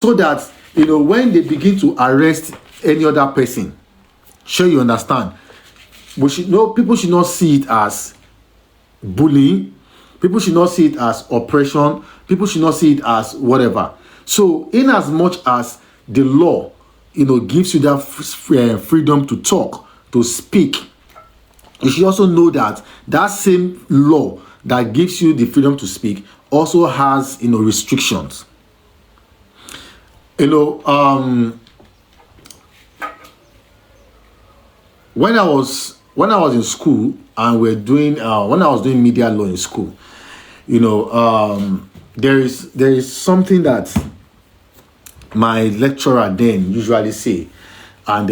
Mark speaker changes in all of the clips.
Speaker 1: so that when they begin to arrest any other person, sure you understand, people should not see it as bullying. People should not see it as oppression. People should not see it as whatever. So in as much as the law gives you that freedom to talk, to speak, you should also know that that same law that gives you the freedom to speak also has restrictions. When I was in school and we're doing when I was doing media law in school, there is something that my lecturer then usually say, and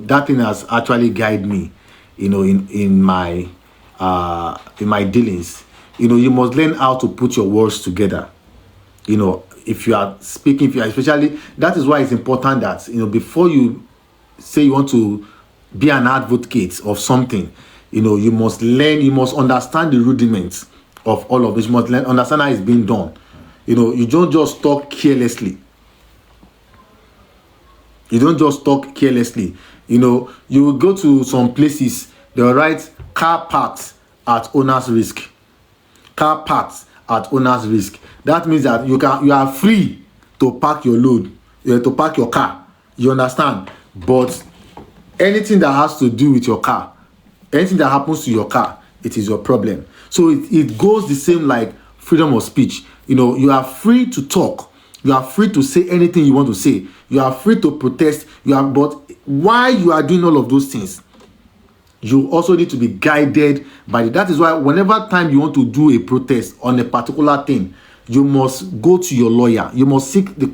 Speaker 1: that thing has actually guided me in my dealings. You must learn how to put your words together. If you are speaking, if you are, especially, that is why it's important that before you say you want to be an advocate of something, you must learn, you must understand the rudiments of all of this. You must understand how it's being done. You don't just talk carelessly. You don't just talk carelessly. You will go to some places, they'll write car parks at owner's risk. Car parks at owner's risk. That means that you are free to park your load, to park your car. You understand? But anything that has to do with your car, anything that happens to your car, it is your problem. So it goes the same like freedom of speech. You are free to talk. You are free to say anything you want to say. You are free to protest. But while you are doing all of those things, you also need to be guided by it. That is why whenever time you want to do a protest on a particular thing, you must go to your lawyer. You must seek the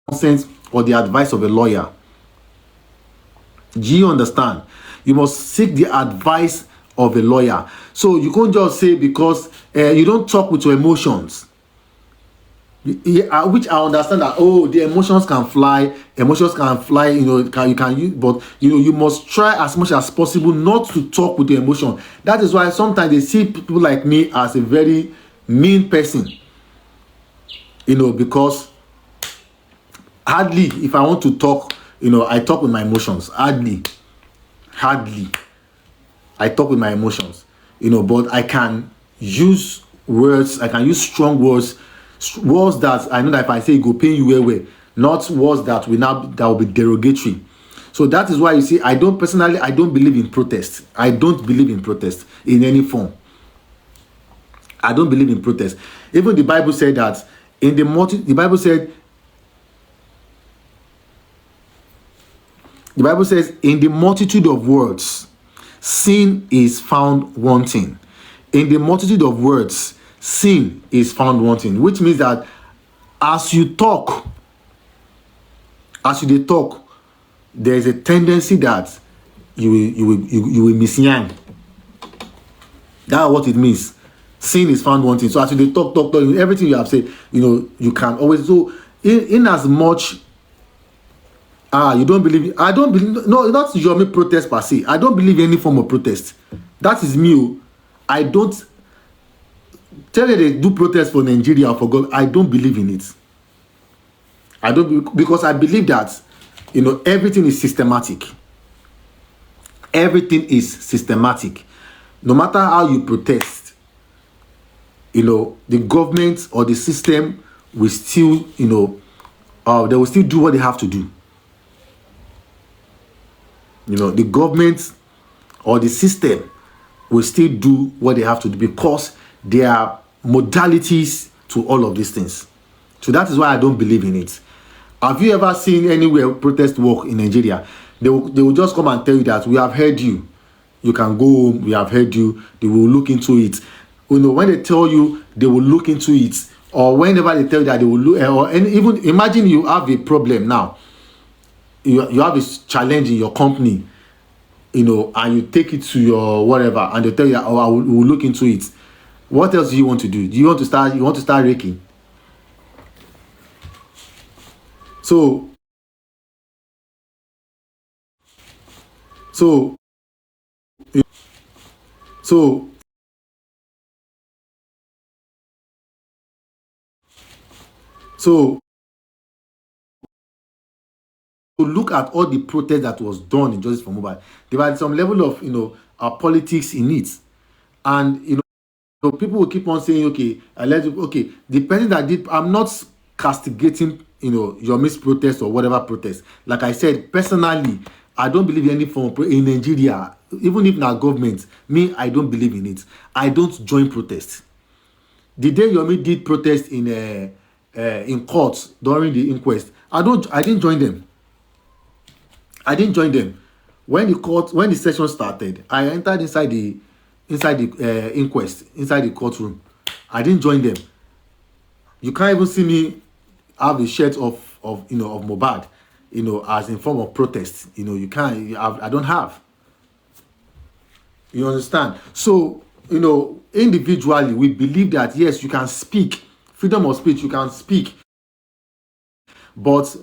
Speaker 1: consent or the advice of a lawyer. Do you understand? You must seek the advice of a lawyer. So you can't just say because you don't talk with your emotions. Which I understand that the emotions can fly, you can use, but you must try as much as possible not to talk with the emotion. That is why sometimes they see people like me as a very mean person, because hardly if I want to talk, I talk with my emotions. Hardly I talk with my emotions, but I can use words, I can use strong words that I know that if I say it go pain you well, not words that will be derogatory. So that is why you see, I don't believe in protest. I don't believe in protest in any form. I don't believe in protest. Even the Bible said that the Bible says in the multitude of words, sin is found wanting. In the multitude of words, sin is found wanting, which means that as you dey talk, there is a tendency that you will misyan. That's what it means. Sin is found wanting. So as you dey talk, everything you have said, you can always. So in as much you don't believe, I don't believe, no, not your protest per se. I don't believe in any form of protest. That is me. I don't tell you they do protest for Nigeria or for God. I don't believe in it. I don't, because I believe that everything is systematic. Everything is systematic. No matter how you protest, the government or the system will still, they will still do what they have to do. The government or the system will still do what they have to do, because there are modalities to all of these things. So that is why I don't believe in it. Have you ever seen anywhere protest work in Nigeria? They will just come and tell you that we have heard you. You can go home. We have heard you. They will look into it. When they tell you they will look into it, or whenever they tell you that they will look, and even imagine you have a problem now. You have a challenge in your company, and you take it to your whatever, and they tell you, we will look into it. What else do you want to do? You want to start raking? So look at all the protest that was done in Justice for Mobile. There was some level of politics in it, and so people will keep on saying, okay, okay, the person that did, I'm not castigating, your protest or whatever protest. Like I said, personally, I don't believe in any form of in Nigeria, even if not government, me, I don't believe in it. I don't join protest. The day Yomi did protest in court during the inquest, I didn't join them. I didn't join them. When the session started, I entered inside the inquest, inside the courtroom. I didn't join them. You can't even see me have a shirt of Mohbad, as in form of protest. You can't. I don't have. You understand? So, individually, we believe that yes, you can speak, freedom of speech, you can speak, but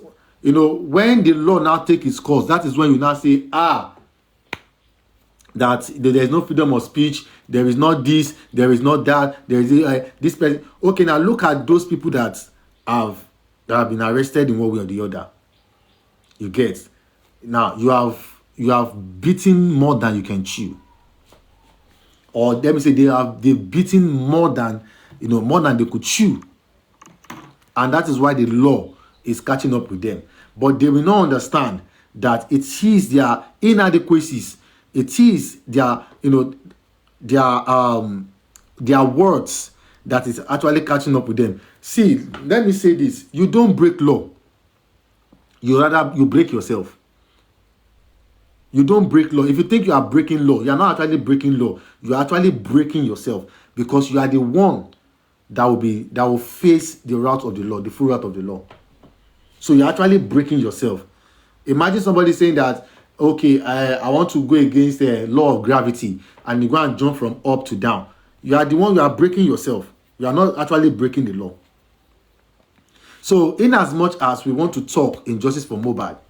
Speaker 1: when the law now take its course, that is when you now say, that there is no freedom of speech, there is not this, there is not that, there is this person. Okay, now look at those people that have been arrested in one way or the other. You get? Now you have beaten more than you can chew, or let me say they've beaten more than they could chew, and that is why the law is catching up with them. But they will not understand that it is their inadequacies, it is their their words that is actually catching up with them. See, let me say this: you don't break law, you break yourself. You don't break law. If you think you are breaking law, you are not actually breaking law. You are actually breaking yourself, because you are the one that will face the route of the law, the full route of the law. So you're actually breaking yourself. Imagine somebody saying that, okay, I want to go against the law of gravity, and you go and jump from up to down. You are the one, you are breaking yourself. You are not actually breaking the law. So in as much as we want to talk in Justice for Mobile,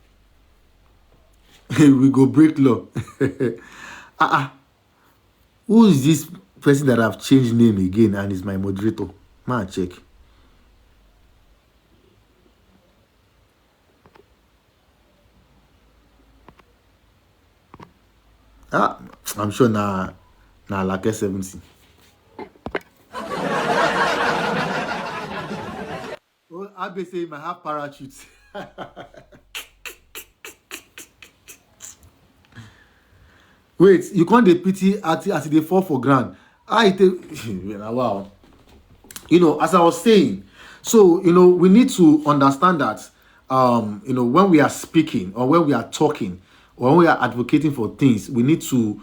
Speaker 1: we go break law. Who is this person that I've changed name again and is my moderator? Man, check. I'm sure na like 70. Oh, Abe say he might have parachutes. Wait, you can't dey pity as they fall for ground. Wow. As I was saying, so we need to understand that when we are speaking, or when we are talking, or when we are advocating for things, we need to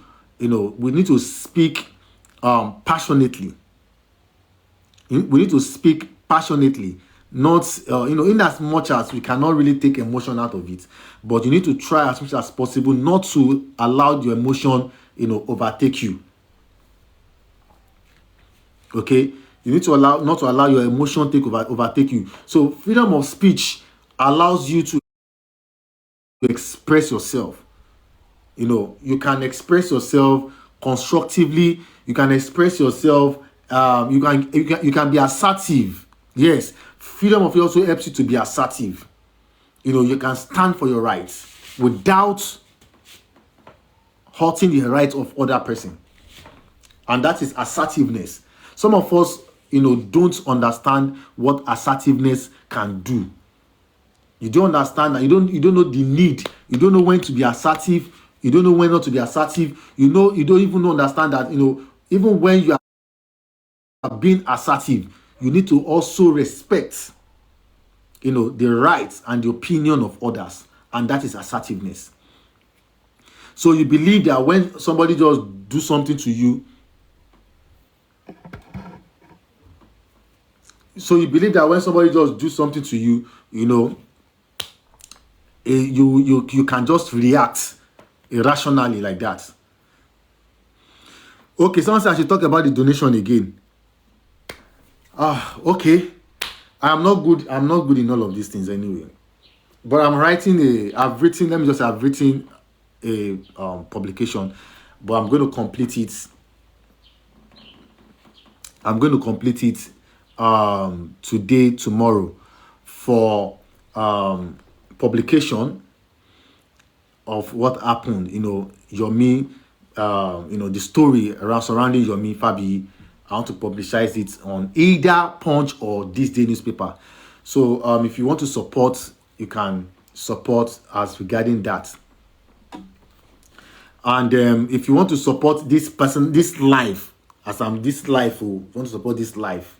Speaker 1: speak passionately. We need to speak passionately, not in as much as we cannot really take emotion out of it, but you need to try as much as possible not to allow your emotion overtake you. Okay, you need to not to allow your emotion overtake you. So freedom of speech allows you to express yourself. You can express yourself constructively. You can express yourself. You can be assertive. Yes, freedom of speech also helps you to be assertive. You can stand for your rights without hurting the rights of other person, and that is assertiveness. Some of us, don't understand what assertiveness can do. You don't understand that. You don't know the need. You don't know when to be assertive. You don't know when not to be assertive. You don't even understand that, even when you are being assertive, you need to also respect, the rights and the opinion of others. And that is assertiveness. So you believe that when somebody just do something to you, you can just react irrationally like that. Okay, someone said I should talk about the donation again. Okay. I'm not good in all of these things anyway. But I've written a publication, but I'm going to complete it. Today, tomorrow, for publication of what happened, Yomi, the story around surrounding Yomi Fabi. I want to publicize it on either Punch or This Day newspaper. So if you want to support, you can support us regarding that. And if you want to support this person, this life, as I'm this life, you want to support this life,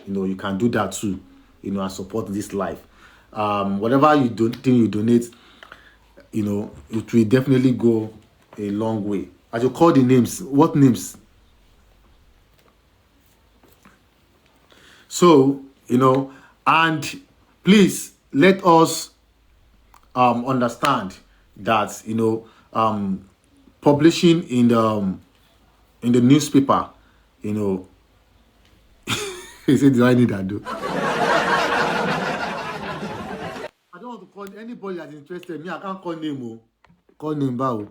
Speaker 1: you can do that too, and support this life. Whatever you think you donate, it will definitely go a long way. I should call the names. What names? So, and please let us understand that, publishing in the newspaper, he said, do I need that though? I don't want to call anybody that's interested. Me, I can't call name. Call name bao.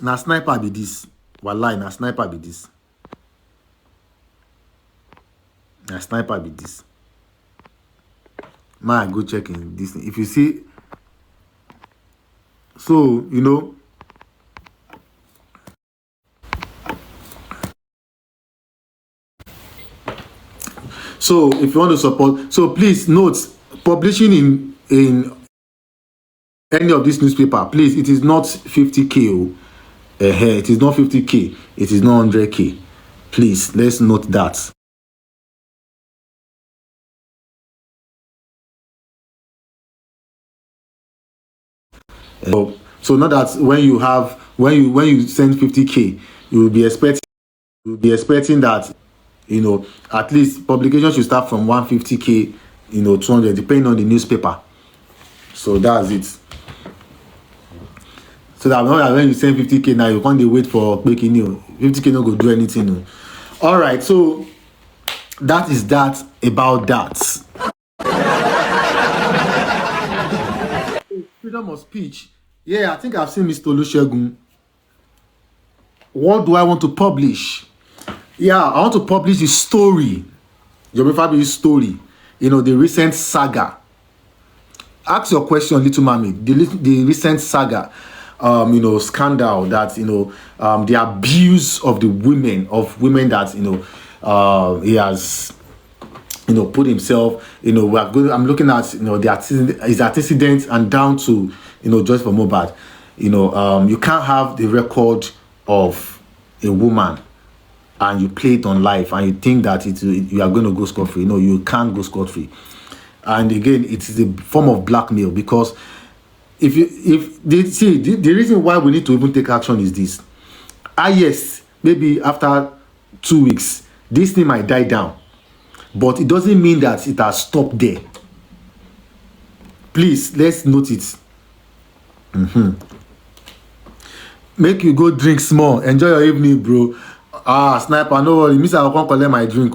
Speaker 1: Na sniper be this. Wallahi, na sniper be this. Na sniper be this. Man, go check in this. If you see, so so if you want to support, so please note, publishing in any of this newspaper, please, it is not 50K. It is not 50K. It is not 100K. Please, let's note that. So not that when you send 50K, you will be expecting that at least publication should start from 150K, 200, depending on the newspaper. So that's it. So that when you send 50K now, you can't wait for making 50K not go do anything. All right, so that is that about that. Freedom of speech. Yeah, I think I've seen Mr. Olusegun. What do I want to publish? Yeah, I want to publish the story, Yomi Fabi's story, the recent saga. Ask your question, little mommy. The recent saga, scandal that, the abuse of the women that, he has, put himself, I'm looking at, his antecedents and down to, just for Mohbad. You can't have the record of a woman and you play it on live and you think that you are going to go scot-free. No, you can't go scot-free. And again, it is a form of blackmail, because the reason why we need to even take action is this. Yes, maybe after 2 weeks, this thing might die down, but it doesn't mean that it has stopped there. Please, let's note it. Make you go drink small, enjoy your evening, bro. Sniper, no worry, miss, I can't collect my drink.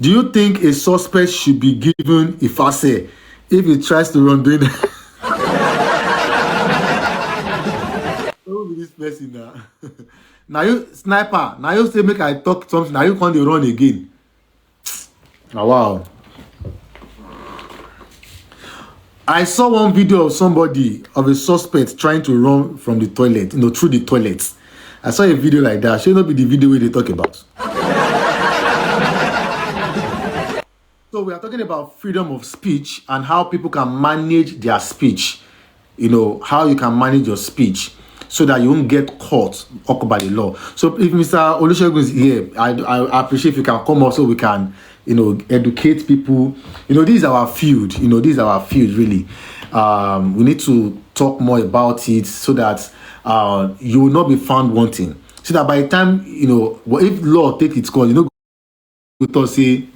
Speaker 1: Do you think a suspect should be given ifase if he tries to run doing that? Who be this person now? Now you sniper, now you say make I talk something, now you can't run again. Oh, wow. I saw one video of somebody, of a suspect trying to run from the toilet, through the toilets. I saw a video like that. Should not be the video where they talk about. So we are talking about freedom of speech and how people can manage their speech. How you can manage your speech so that you won't get caught up by the law. So if Mr. Olusegun is here, I appreciate if you can come up so we can, educate people. This is our field. This is our field, really. We need to talk more about it so that you will not be found wanting. So that by the time, if law take its course, we say,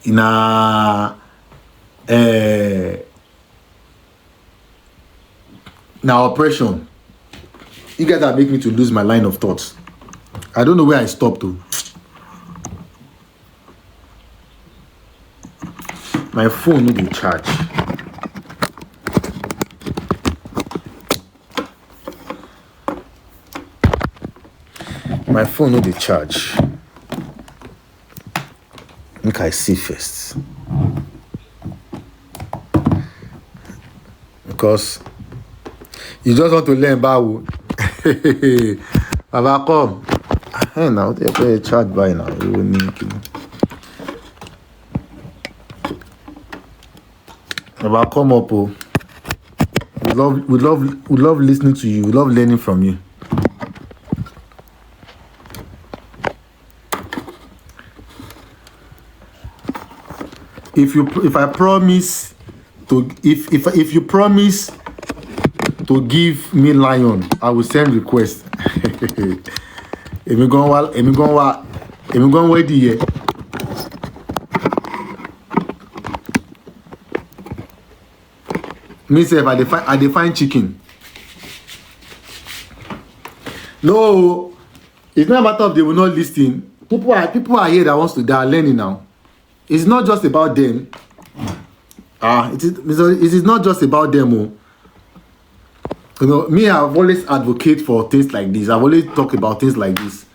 Speaker 1: now oppression. You guys are making me to lose my line of thoughts. I don't know where I stopped to. My phone no dey charge. My phone no dey charge. Make I see first. Because you just want to learn Bawu. Baba, come. Hey, now, they chat by now. You will need to. Baba, come up. Oh. We love listening to you. We love learning from you. If I promise to if you promise to give me lion, I will send request. Emi gon wait here. Me say if I define chicken. No, it's not a matter of they will not listen. People are here that wants to, they are learning now. It's not just about them. It is not just about them. Oh. You know, me, I've always advocate for things like this. I've always talked about things like this.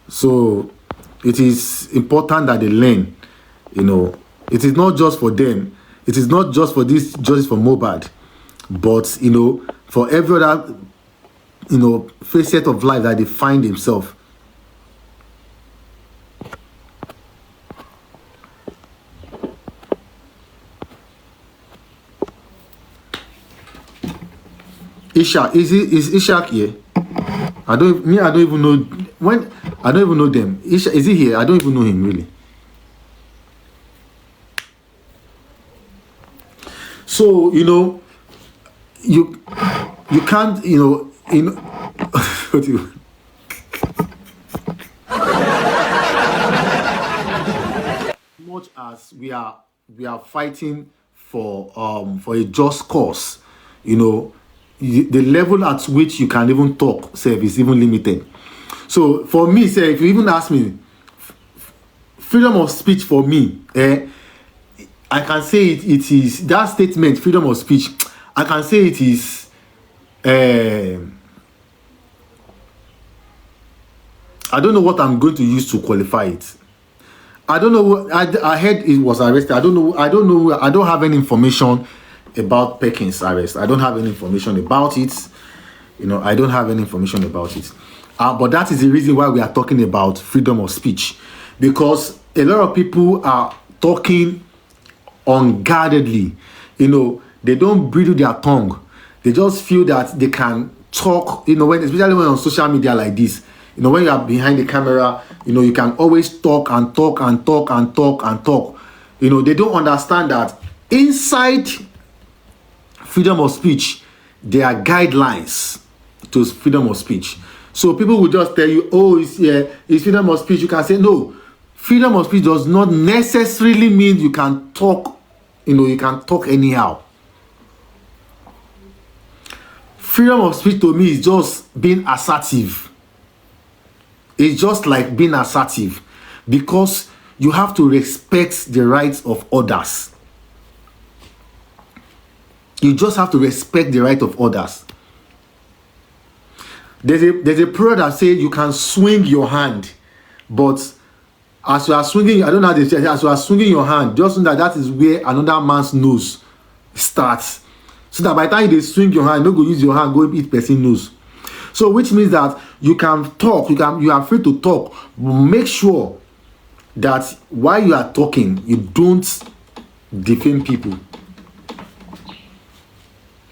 Speaker 1: So it is important that they learn. You know, it is not just for them. It is not just for this, just for Mohbad, but you know, for every other, you know, facet of life that they find themselves. Ishak, is Ishak here? I don't even know when. I don't even know them. Ishak, is he here? I don't even know him really. So you know, you can't, you know, what you. Much as we are fighting for a just cause, you know. The level at which you can even talk, say, is even limited. So for me, say, if you even ask me, freedom of speech for me, I can say it is that statement, freedom of speech. I can say it is. I don't know what I'm going to use to qualify it. I don't know. I heard it was arrested. I don't know. I don't have any information about Perkins' arrest. I don't have any information about it. You know, I don't have any information about it. But that is the reason why we are talking about freedom of speech, because a lot of people are talking unguardedly. You know, they don't bridle their tongue. They just feel that they can talk. You know, especially when on social media like this. You know, when you are behind the camera, you know, you can always talk and talk and talk and talk and talk. You know, they don't understand that inside freedom of speech, there are guidelines to freedom of speech. So people will just tell you, oh, it's freedom of speech. You can say, no, freedom of speech does not necessarily mean you can talk, you know, you can talk anyhow. Freedom of speech to me is just being assertive. It's just like being assertive, because you have to respect the rights of others. You just have to respect the right of others. There's a prayer that says you can swing your hand, but as you are swinging, I don't know how to say, as you are swinging your hand, just know that is where another man's nose starts. So that by the time they swing your hand, don't go use your hand, go eat person's nose. So which means that you can talk, you are free to talk. Make sure that while you are talking, you don't defame people.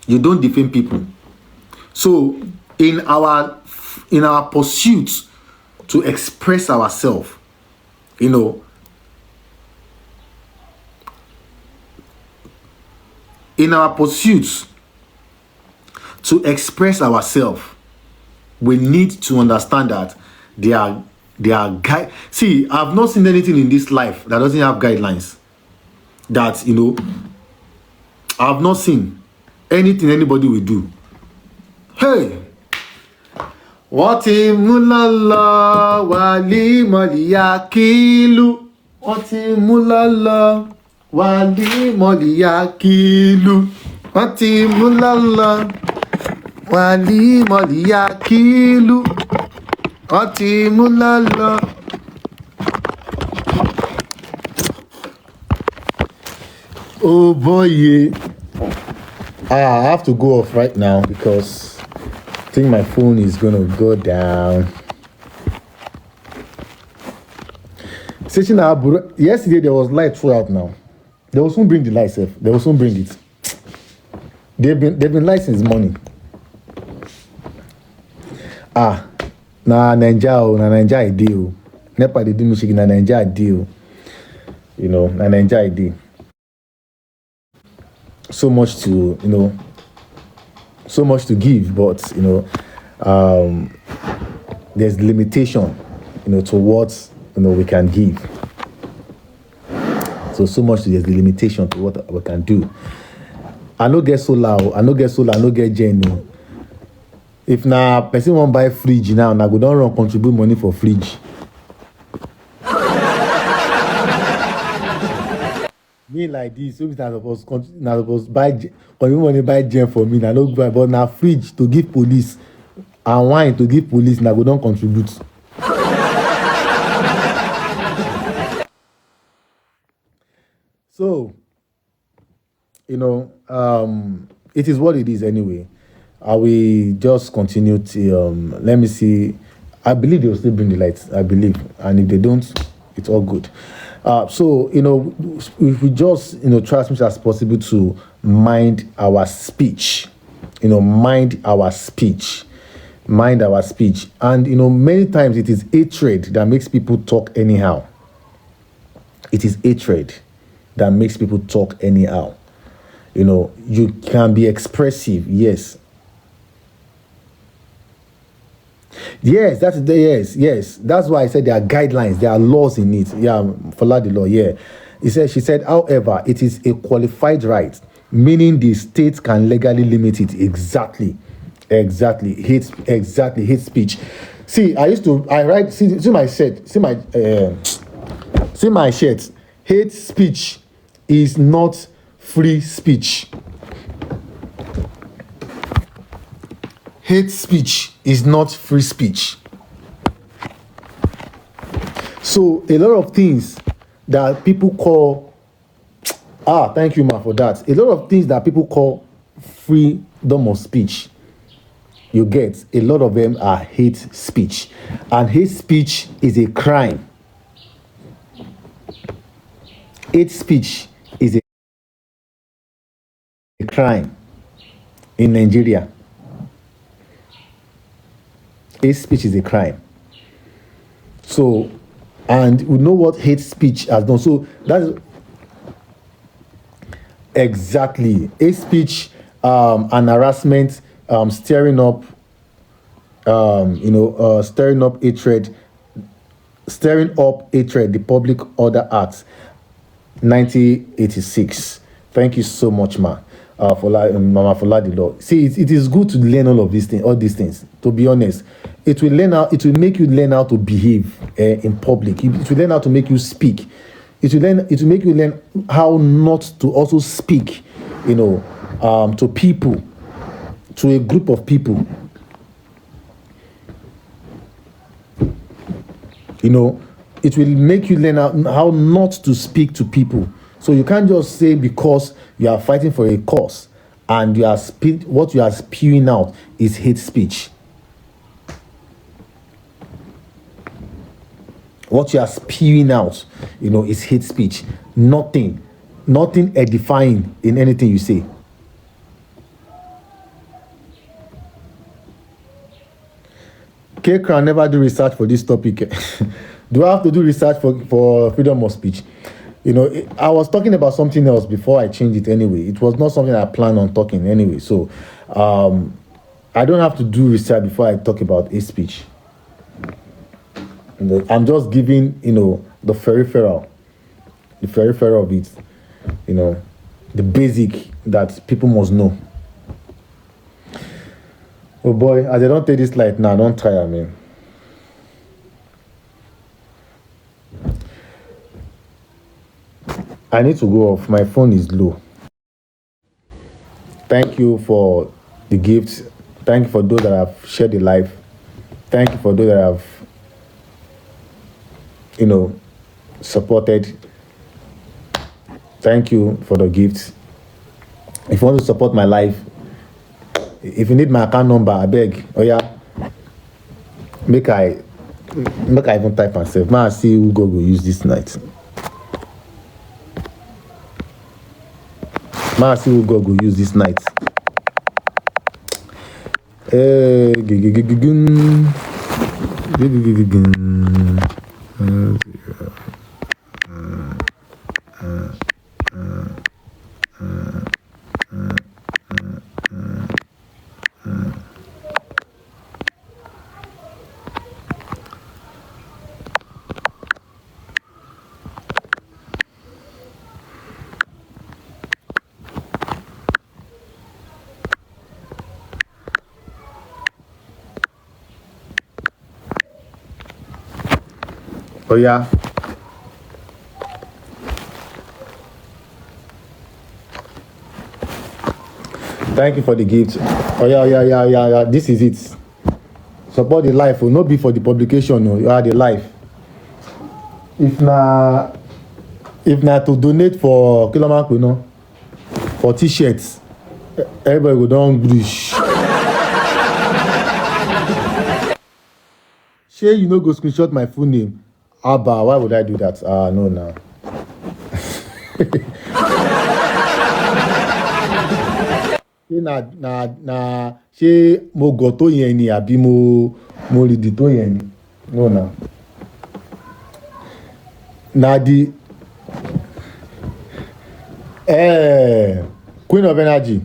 Speaker 1: You don't defame people. So in our pursuit to express ourselves, you know, in our pursuit to express ourselves, we need to understand that there are guide. See, I've not seen anything in this life that doesn't have guidelines. That, you know, I've not seen anything anybody will do. Hey, wati mulala wali maliyakilu. Wati mulala wali maliyakilu. Wati mulala wali maliyakilu. Wati mulala. Oh boy, yeah. I have to go off right now because I think my phone is gonna go down. Yesterday there was light throughout now. They will soon bring the light, sef. They will soon bring it. They've been light since morning. Na Naija I dey o. NEPA dey do me shege, na Naija I dey o. You know, na Naija I dey. So much to give, but there's limitation, to what we can give. So much there's the limitation to what we can do. I no get solar, I no get gen o. If na person wan buy fridge now, na go don run contribute money for fridge. Me like this, so na suppose buy contribute money buy gen for me, na no buy, but na fridge to give police and wine to give police, na go don contribute. So, it is what it is anyway. I will just continue to let me see. I believe they will still bring the lights. I believe, and if they don't, it's all good. So if we just try as much as possible to mind our speech. Mind our speech, and many times it is hatred that makes people talk anyhow. It is hatred that makes people talk anyhow. You can be expressive, yes. Yes, yes. That's why I said there are guidelines, there are laws in it. Yeah, follow the law. Yeah, she said, however, it is a qualified right, meaning the state can legally limit it. Exactly. Hate speech. See, I write. See my shirt. See my shirt. Hate speech is not free speech. Hate speech is not free speech. So a lot of things that people call thank you, ma, for that. A lot of things that people call freedom of speech, you get, a lot of them are hate speech, and hate speech is a crime. Hate speech is a crime in Nigeria. Hate speech is a crime. So, and we know what hate speech has done. So that's exactly hate speech and harassment, stirring up hatred, the Public Order Act 1986. Thank you so much, Mama Foladiloh. See, it is good to learn all these things. To be honest, it will make you learn how to behave in public. It will learn how to make you speak. It will make you learn how not to also speak, to people, to a group of people. It will make you learn how not to speak to people. So you can't just say because you are fighting for a cause and what you are spewing out is hate speech. What you are spewing out, is hate speech. Nothing edifying in anything you say. Kaycrown never do research for this topic. Do I have to do research for freedom of speech? I was talking about something else before I changed it anyway. It was not something I planned on talking anyway. So I don't have to do research before I talk about hate speech. I'm just giving, the peripheral of it, the basic that people must know. Oh boy, as I don't take this light now, don't try, I need to go off. My phone is low. Thank you for the gifts. Thank you for those that have shared the life. Thank you for those that have, supported. Thank you for the gift. If you want to support my life, if you need my account number, I beg. Oh yeah, make I even type myself. May I see who God will use this night. May I see who God will use this night. Oh yeah. Thank you for the gift. Oh yeah. This is it. Support the life. Will not be for the publication. No, you are the life. If na to donate for Kilomark, you know, for t-shirts, everybody go down British. Shey you no go screenshot my full name. Abba, why would I do that? No now. Ṣé mo gọ̀ tó yẹn ni àbí mo rìdì tó yẹn ni? No now. Na the Queen of Energy,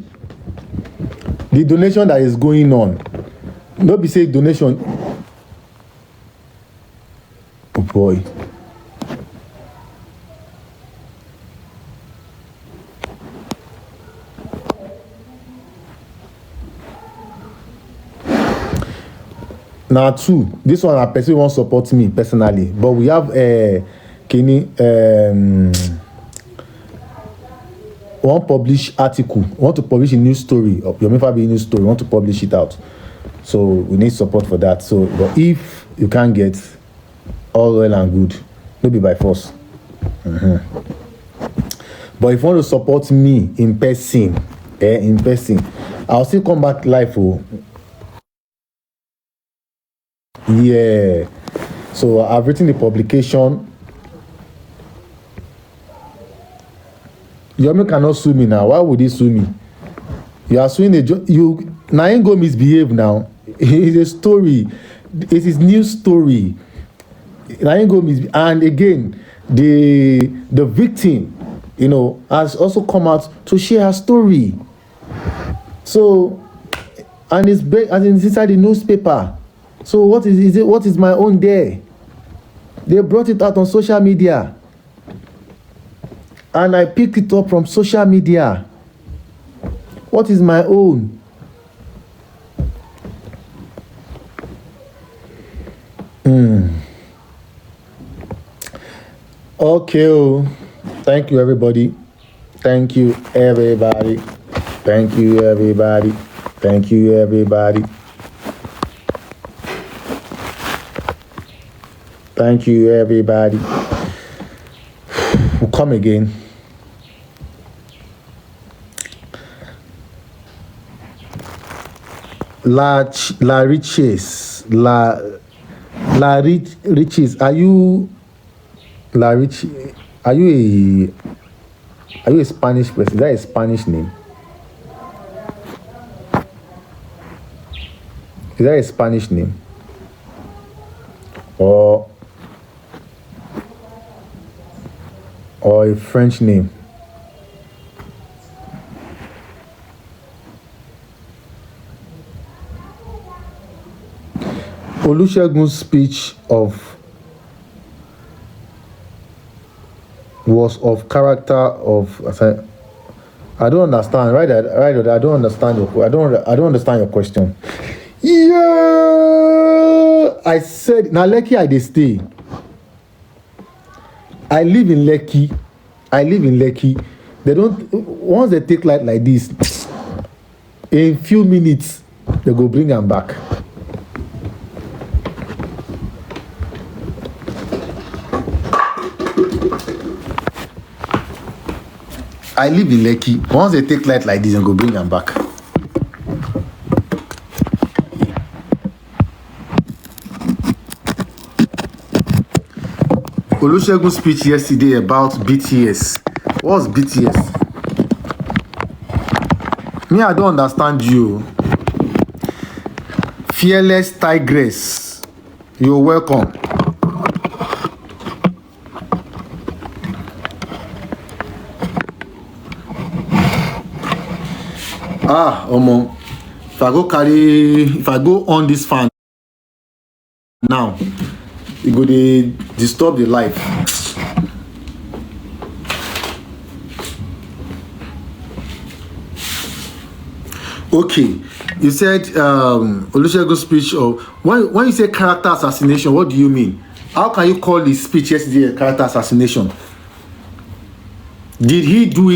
Speaker 1: the donation that is going on, no be say donation. Oh boy. Now two, this one a person won't support me personally, but we have Kenny one publish article, want to publish a news story of your Fabi news story, want to publish it out. So we need support for that. So but if you can't get, all well and good, no be by force. But if you want to support me in person, I'll still come back live. Oh. Yeah. So I've written the publication. Yomi cannot sue me now. Why would he sue me? You are suing you now ain't go misbehave now. It's a story. It is news story. Now ain't go misbehave. And again, the victim, you know, has also come out to share her story. So, and it's inside the newspaper. So what is it? What is my own there? They brought it out on social media. And I picked it up from social media. What is my own? Okay. Oh. Thank you, everybody. Thank you, everybody. Thank you, everybody. Thank you, everybody. Thank you, everybody. We'll come again. La Riches. Are you La Rich? Are you a Spanish person? Is that a Spanish name? Is that a Spanish name? Or a French name? Olusegun's speech was of character of. I don't understand. Right. I don't understand I don't understand your question. Yeah, I said now Lekki I dey stay. I live in Lekki. They don't, once they take light like this, in few minutes they go bring them back. I live in Lekki. Once they take light like this and go bring them back. Olusegun's speech yesterday about BTS. What's BTS? Me, I don't understand you. Fearless Tigress, you're welcome. Omo, if I go on this fan now, it go dey disturb the life. Okay, you said Olusegun's speech, or when you say character assassination, what do you mean? How can you call his speech yesterday a character assassination? Did he do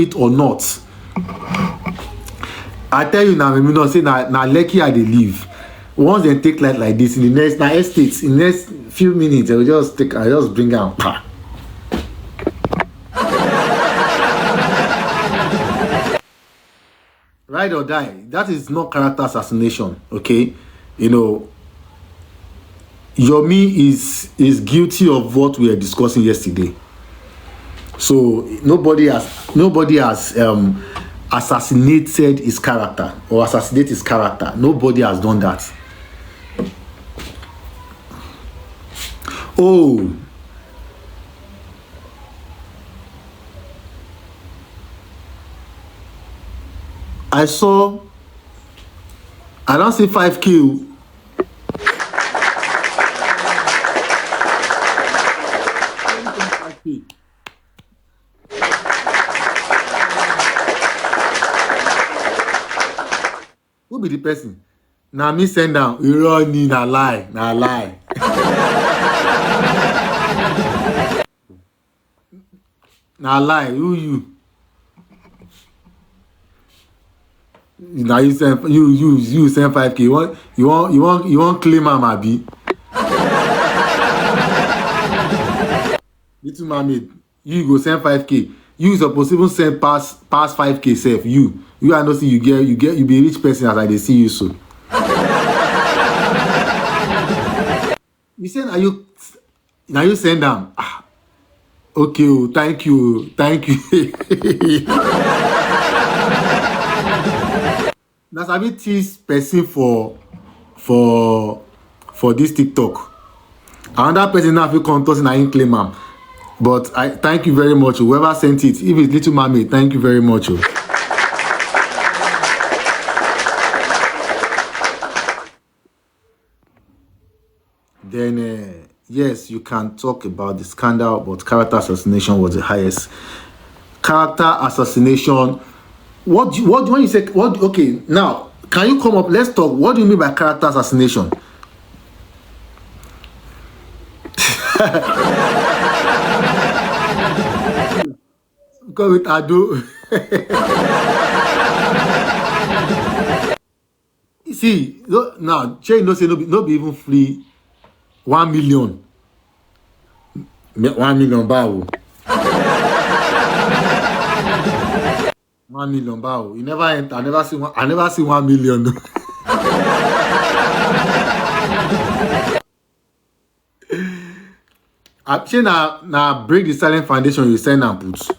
Speaker 1: it or not? I tell you now, me not say na Lekki I dey live. Once they take light like this in the next estates, in the next few minutes, I just bring am. Ride or die. That is not character assassination, okay? You know, Yomi is guilty of what we were discussing yesterday. So nobody has assassinated his character or assassinate his character. Nobody has done that. Oh, I don't see 5K. Who be the person? Now me send down. You running na lie. Na lie. Who you? Now you send 5K. You want claim am abi? Little mermaid, you go send 5K. You suppose even send pass 5K self. You I know see you be a rich person as I dey see you so. You say now you send them. Okay, oh, thank you. Now sabi tease person for this TikTok. Another person now feel come toss na him claim am. But I thank you very much. Whoever sent it, if it's Little Mermaid, thank you very much. Then yes, you can talk about the scandal, but character assassination was the highest. Character assassination. What when you say what? Okay, now can you come up? Let's talk. What do you mean by character assassination? Because with Ado. See, now Che no say no be even free 1 million. 1 million bao. 1 million bao. You never enter. I never see 1 million. Actually, now break the silent foundation you send and put.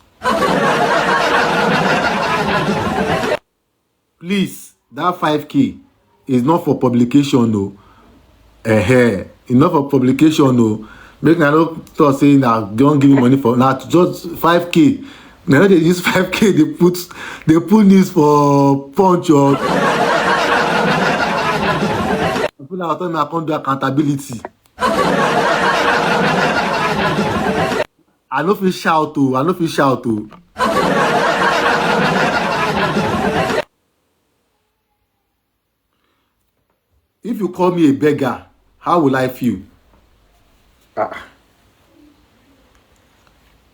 Speaker 1: Please, that 5K is not for publication, no. It's not for publication, no. Make me not start saying that don't give me money for now. Just 5K. Now they use 5K. They put news for punch or. People are telling me I can't do accountability. I no fit shout to. If you call me a beggar, how will I feel?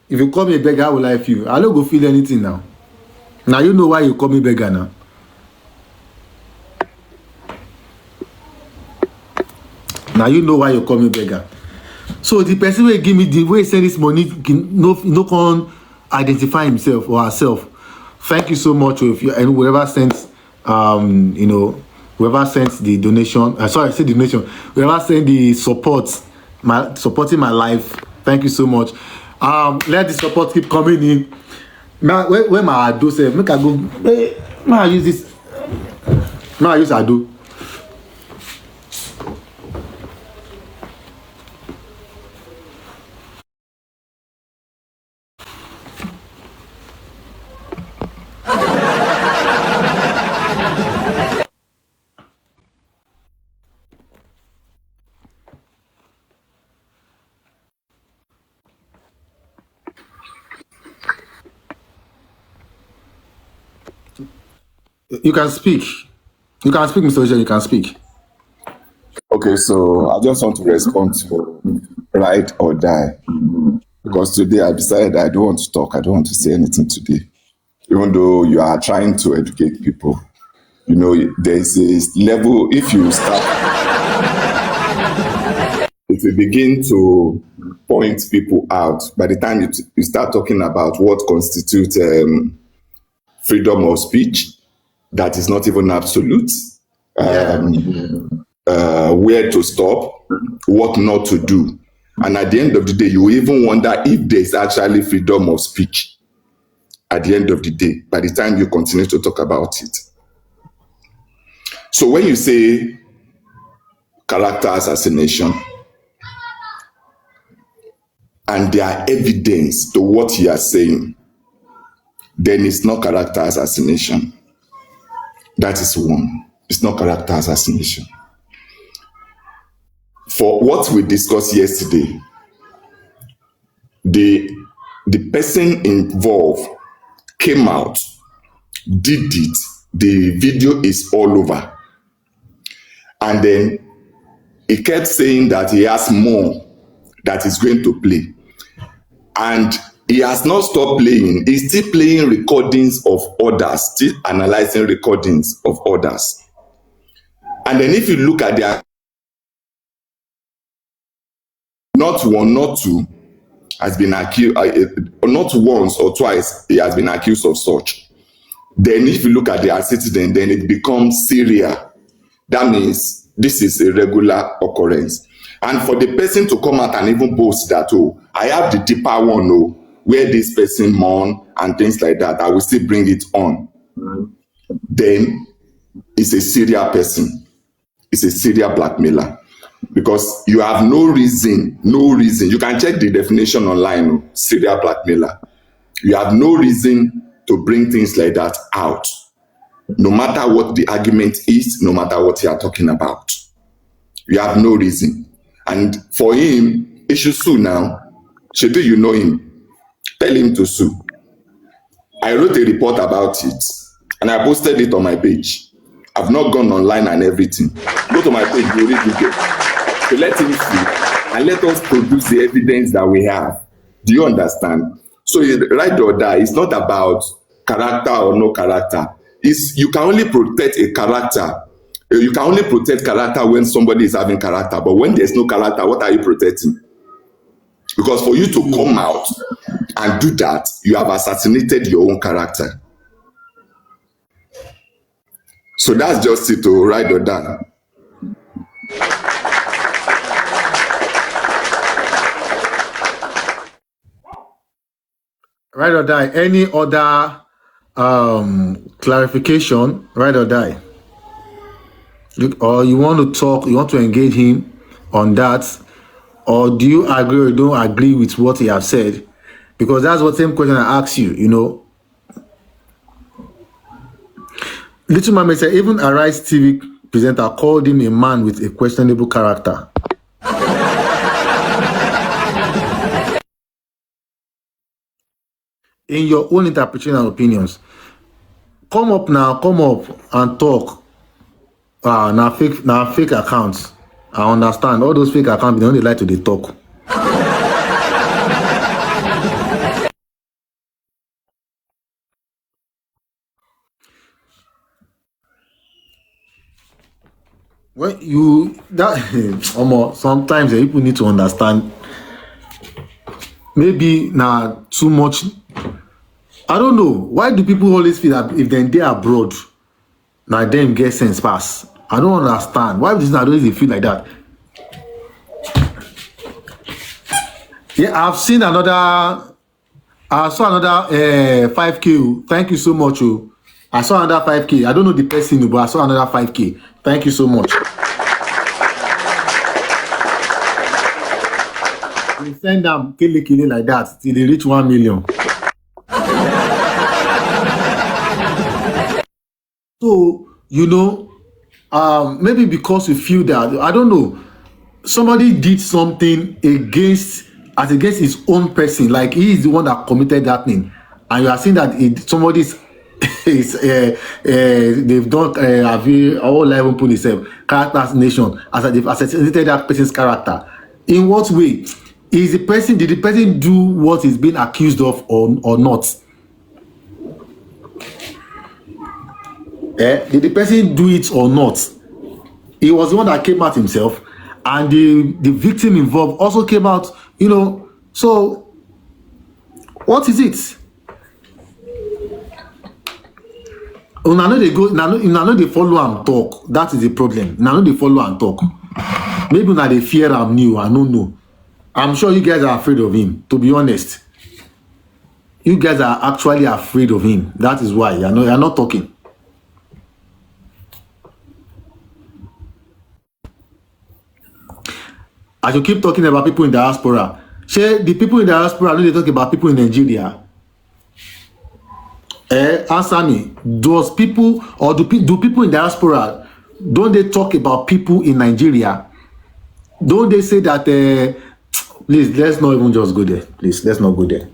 Speaker 1: If you call me a beggar, how will I feel? I don't go feel anything now. Now you know why you call me beggar now. Now you know why you call me beggar. So the person will give me the way send this money no identify himself or herself. Thank you so much. If you and whoever sent, whoever sent the donation. Sorry, I said the donation. Whoever sent the supporting my life. Thank you so much. Let the support keep coming in. Now, when my Ado say, make I go. May I use this? May I use Ado? You can speak. You can speak, Mr. Ocean. You can speak.
Speaker 2: Okay, so I just want to respond to ride or die. Because today I decided I don't want to talk. I don't want to say anything today. Even though you are trying to educate people. You know, there's a level, if you begin to point people out, by the time you start talking about what constitutes freedom of speech, that is not even absolute, where to stop, what not to do. And at the end of the day, you even wonder if there's actually freedom of speech at the end of the day, by the time you continue to talk about it. So when you say character assassination, and there are evidence to what you are saying, then it's not character assassination. That is one. It's not character assassination. For what we discussed yesterday, the person involved came out, did it, the video is all over. And then he kept saying that he has more that he's going to play. And he has not stopped playing. He's still playing recordings of others, still analyzing recordings of others. And then if you look at their, not one, not two, has been accused, not once or twice, he has been accused of such. Then if you look at the antecedent, then it becomes serial. That means this is a regular occurrence. And for the person to come out and even boast that, oh, I have the deeper one, oh, where this person mourn and things like that, I will still bring it on. Then it's a serial person. It's a serial blackmailer. Because you have no reason. You can check the definition online, serial blackmailer. You have no reason to bring things like that out. No matter what the argument is, no matter what you are talking about. You have no reason. And for him, he should sue now. Shebi, you know him. Tell him to sue. I wrote a report about it and I posted it on my page. I've not gone online and everything. Go to my page, you read it. So let him sue and let us produce the evidence that we have. Do you understand? So right or die, it's not about character or no character. You can only protect a character. You can only protect character when somebody is having character. But when there's no character, what are you protecting? Because for you to come out and do that, you have assassinated your own character. So that's just it, to ride or die.
Speaker 1: Ride or die. Any other clarification? Ride or die. Or you want to talk, you want to engage him on that, or do you agree or don't agree with what he has said? Because that's what same question I asked you, you know. Little Mama said, even Arise TV presenter called him a man with a questionable character. In your own interpretation and opinions, come up and talk. Now fake accounts. I understand all those fake accounts. They only like to they talk. When you that sometimes people need to understand. Maybe now too much I don't know why do people always feel that if dem dey abroad na dem get sense pass. I don't understand why this I don't dey feel like that. Yeah, I've seen another. I saw another 5K. Thank you so much. Oh. I saw another 5K. I don't know the person, but I saw another 5K. Thank you so much. We send them kele like that till they reach 1 million. So, maybe because you feel that, I don't know, somebody did something against his own person, like he is the one that committed that thing, and you are seeing that somebody's is they've done have you all even put itself character assassination as they've assassinated that person's character. In what way is the person did the person do what is being accused of or not? Did the person do it or not? He was the one that came out himself, and the victim involved also came out, so what is it? Una no dey go, una no dey follow am talk. That is the problem. Una no dey follow am talk. Maybe una dey fear am new. I no know. I'm sure you guys are afraid of him. To be honest, you guys are actually afraid of him. That is why you're not talking. I should keep talking about people in diaspora. Shey the people in diaspora no dey talk about people in Nigeria? Answer me. Does people or do people in diaspora, don't they talk about people in Nigeria? Don't they say that please, let's not even just go there. Please, let's not go there.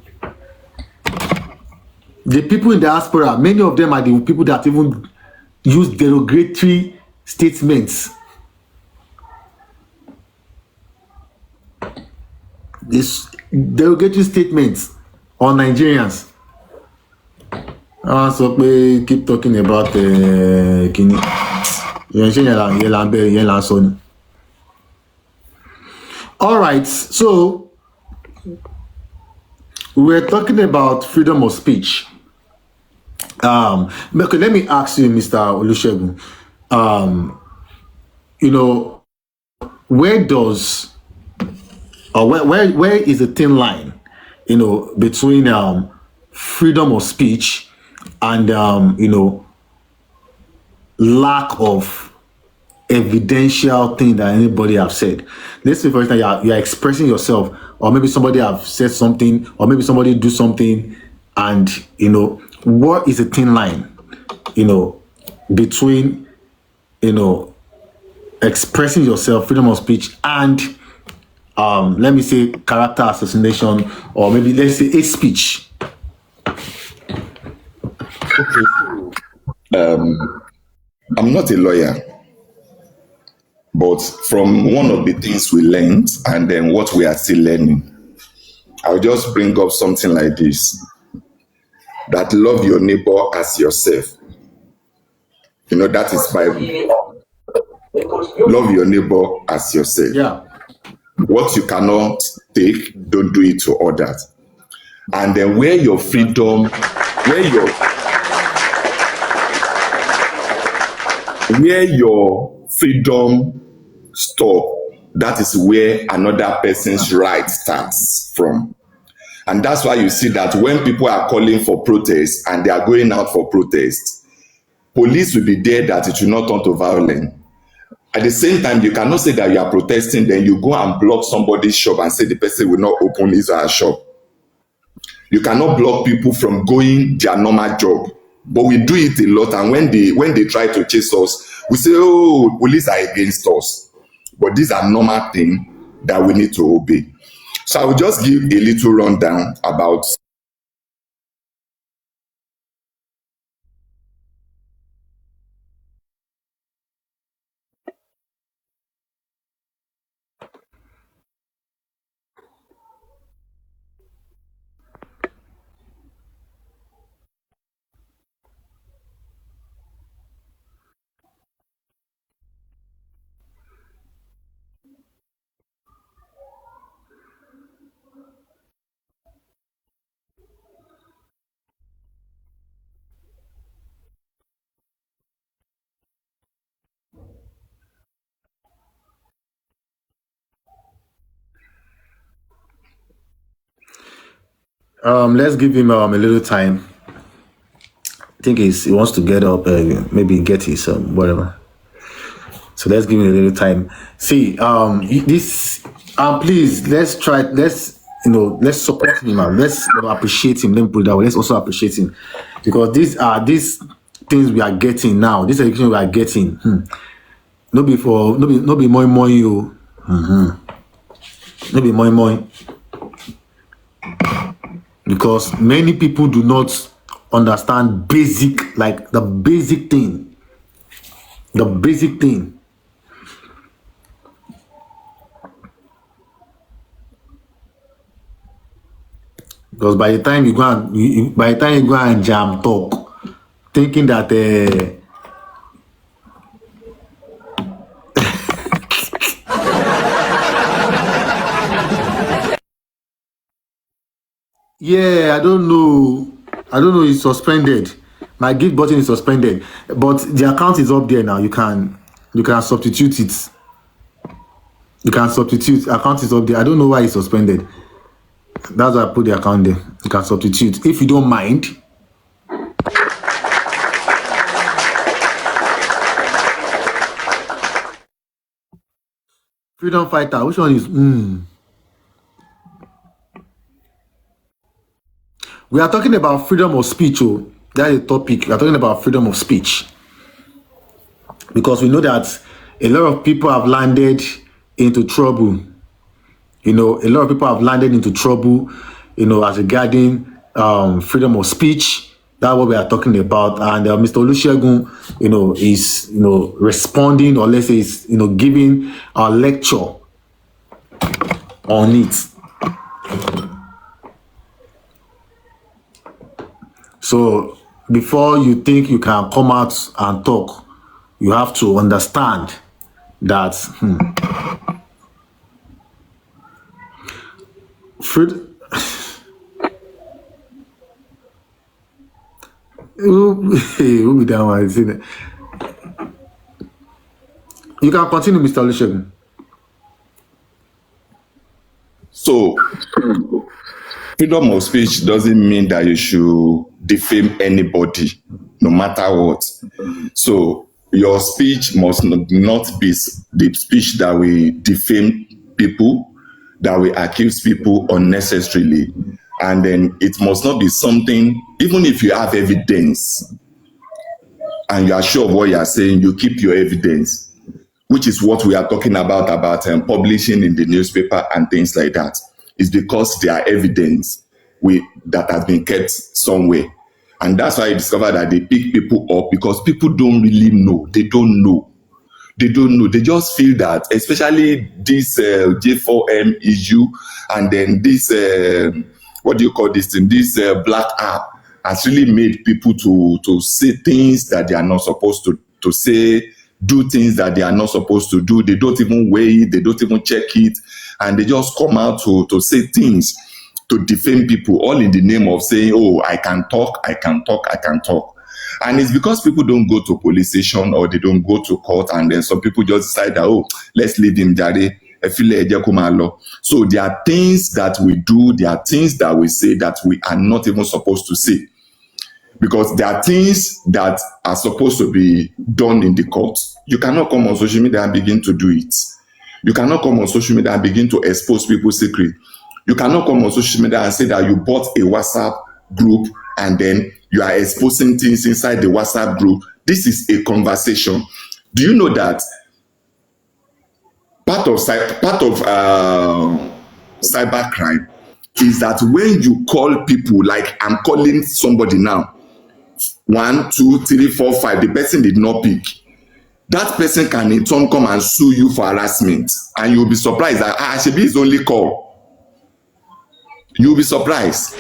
Speaker 1: The people in diaspora, many of them are the people that even use derogatory statements. This derogatory statements on Nigerians. So keep talking about kini. All right, so we're talking about freedom of speech. Okay, let me ask you, Mr. Olusegun. Where does or where is the thin line, between freedom of speech and lack of evidential thing that anybody have said? Let's say, for instance, you are expressing yourself, or maybe somebody have said something, or maybe somebody do something, and what is the thin line, between expressing yourself, freedom of speech, and let me say character assassination, or maybe let's say hate speech.
Speaker 2: I'm not a lawyer, but from one of the things we learned and then what we are still learning, I'll just bring up something like this: that love your neighbor as yourself. That is Bible. Love your neighbor as yourself.
Speaker 1: Yeah.
Speaker 2: What you cannot take, don't do it to others. And then where your freedom stop, that is where another person's right starts from. And that's why you see that when people are calling for protest and they are going out for protest, police will be there that it will not turn to violence. At the same time, you cannot say that you are protesting, then you go and block somebody's shop and say the person will not open his or her shop. You cannot block people from going their normal job. But we do it a lot, and when they try to chase us, we say, oh, police are against us. But these are normal things that we need to obey. So I will just give a little rundown about
Speaker 1: Let's give him a little time. I think he wants to get up, maybe get his whatever. So let's give him a little time. See, this, please, let's try. Let's support him and let's appreciate him. Let me put it that way. Let's also appreciate him because these things we are getting now. This education we are getting. No be more you. No be more. Because many people do not understand basic, like the basic thing. The basic thing. Because by the time you go and jam talk, thinking that yeah, I don't know. It's suspended. My gift button is suspended, but the account is up there now. You can substitute it. You can substitute. Account is up there. I don't know why it's suspended. That's why I put the account there. You can substitute if you don't mind. Freedom fighter. Which one is? We are talking about freedom of speech. Oh, that is a topic. We are talking about freedom of speech because we know that a lot of people have landed into trouble. A lot of people have landed into trouble, as regarding freedom of speech. That's what we are talking about. And Mr. Olusegun, is, responding, or let's say, is, giving a lecture on it. So before you think you can come out and talk, you have to understand that who be that one? You can continue, Mr. Olusegun.
Speaker 2: So, freedom of speech doesn't mean that you should defame anybody, no matter what. So, your speech must not be the speech that will defame people, that will accuse people unnecessarily. And then it must not be something, even if you have evidence and you are sure of what you are saying, you keep your evidence, which is what we are talking about publishing in the newspaper and things like that. It's because there are evidence that has been kept somewhere. And that's why I discovered that they pick people up because people don't really know. They don't know. They just feel that, especially this J4M issue, and then this, what do you call this thing? This black app has really made people to say things that they are not supposed to say, do things that they are not supposed to do. They don't even weigh it. They don't even check it. And they just come out to say things, to defame people, all in the name of saying, oh, I can talk. And it's because people don't go to police station or they don't go to court, and then some people just decide that, oh, let's leave him, Jare. So there are things that we do, there are things that we say that we are not even supposed to say. Because there are things that are supposed to be done in the court. You cannot come on social media and begin to do it. You cannot come on social media and begin to expose people's secret. You cannot come on social media and say that you bought a WhatsApp group and then you are exposing things inside the WhatsApp group. This is a conversation. Do you know that part of cybercrime is that when you call people, like I'm calling somebody now, 1, 2, 3, 4, 5, the person did not pick. That person can in turn come and sue you for harassment, and you'll be surprised that Shebi is only call. You'll be surprised.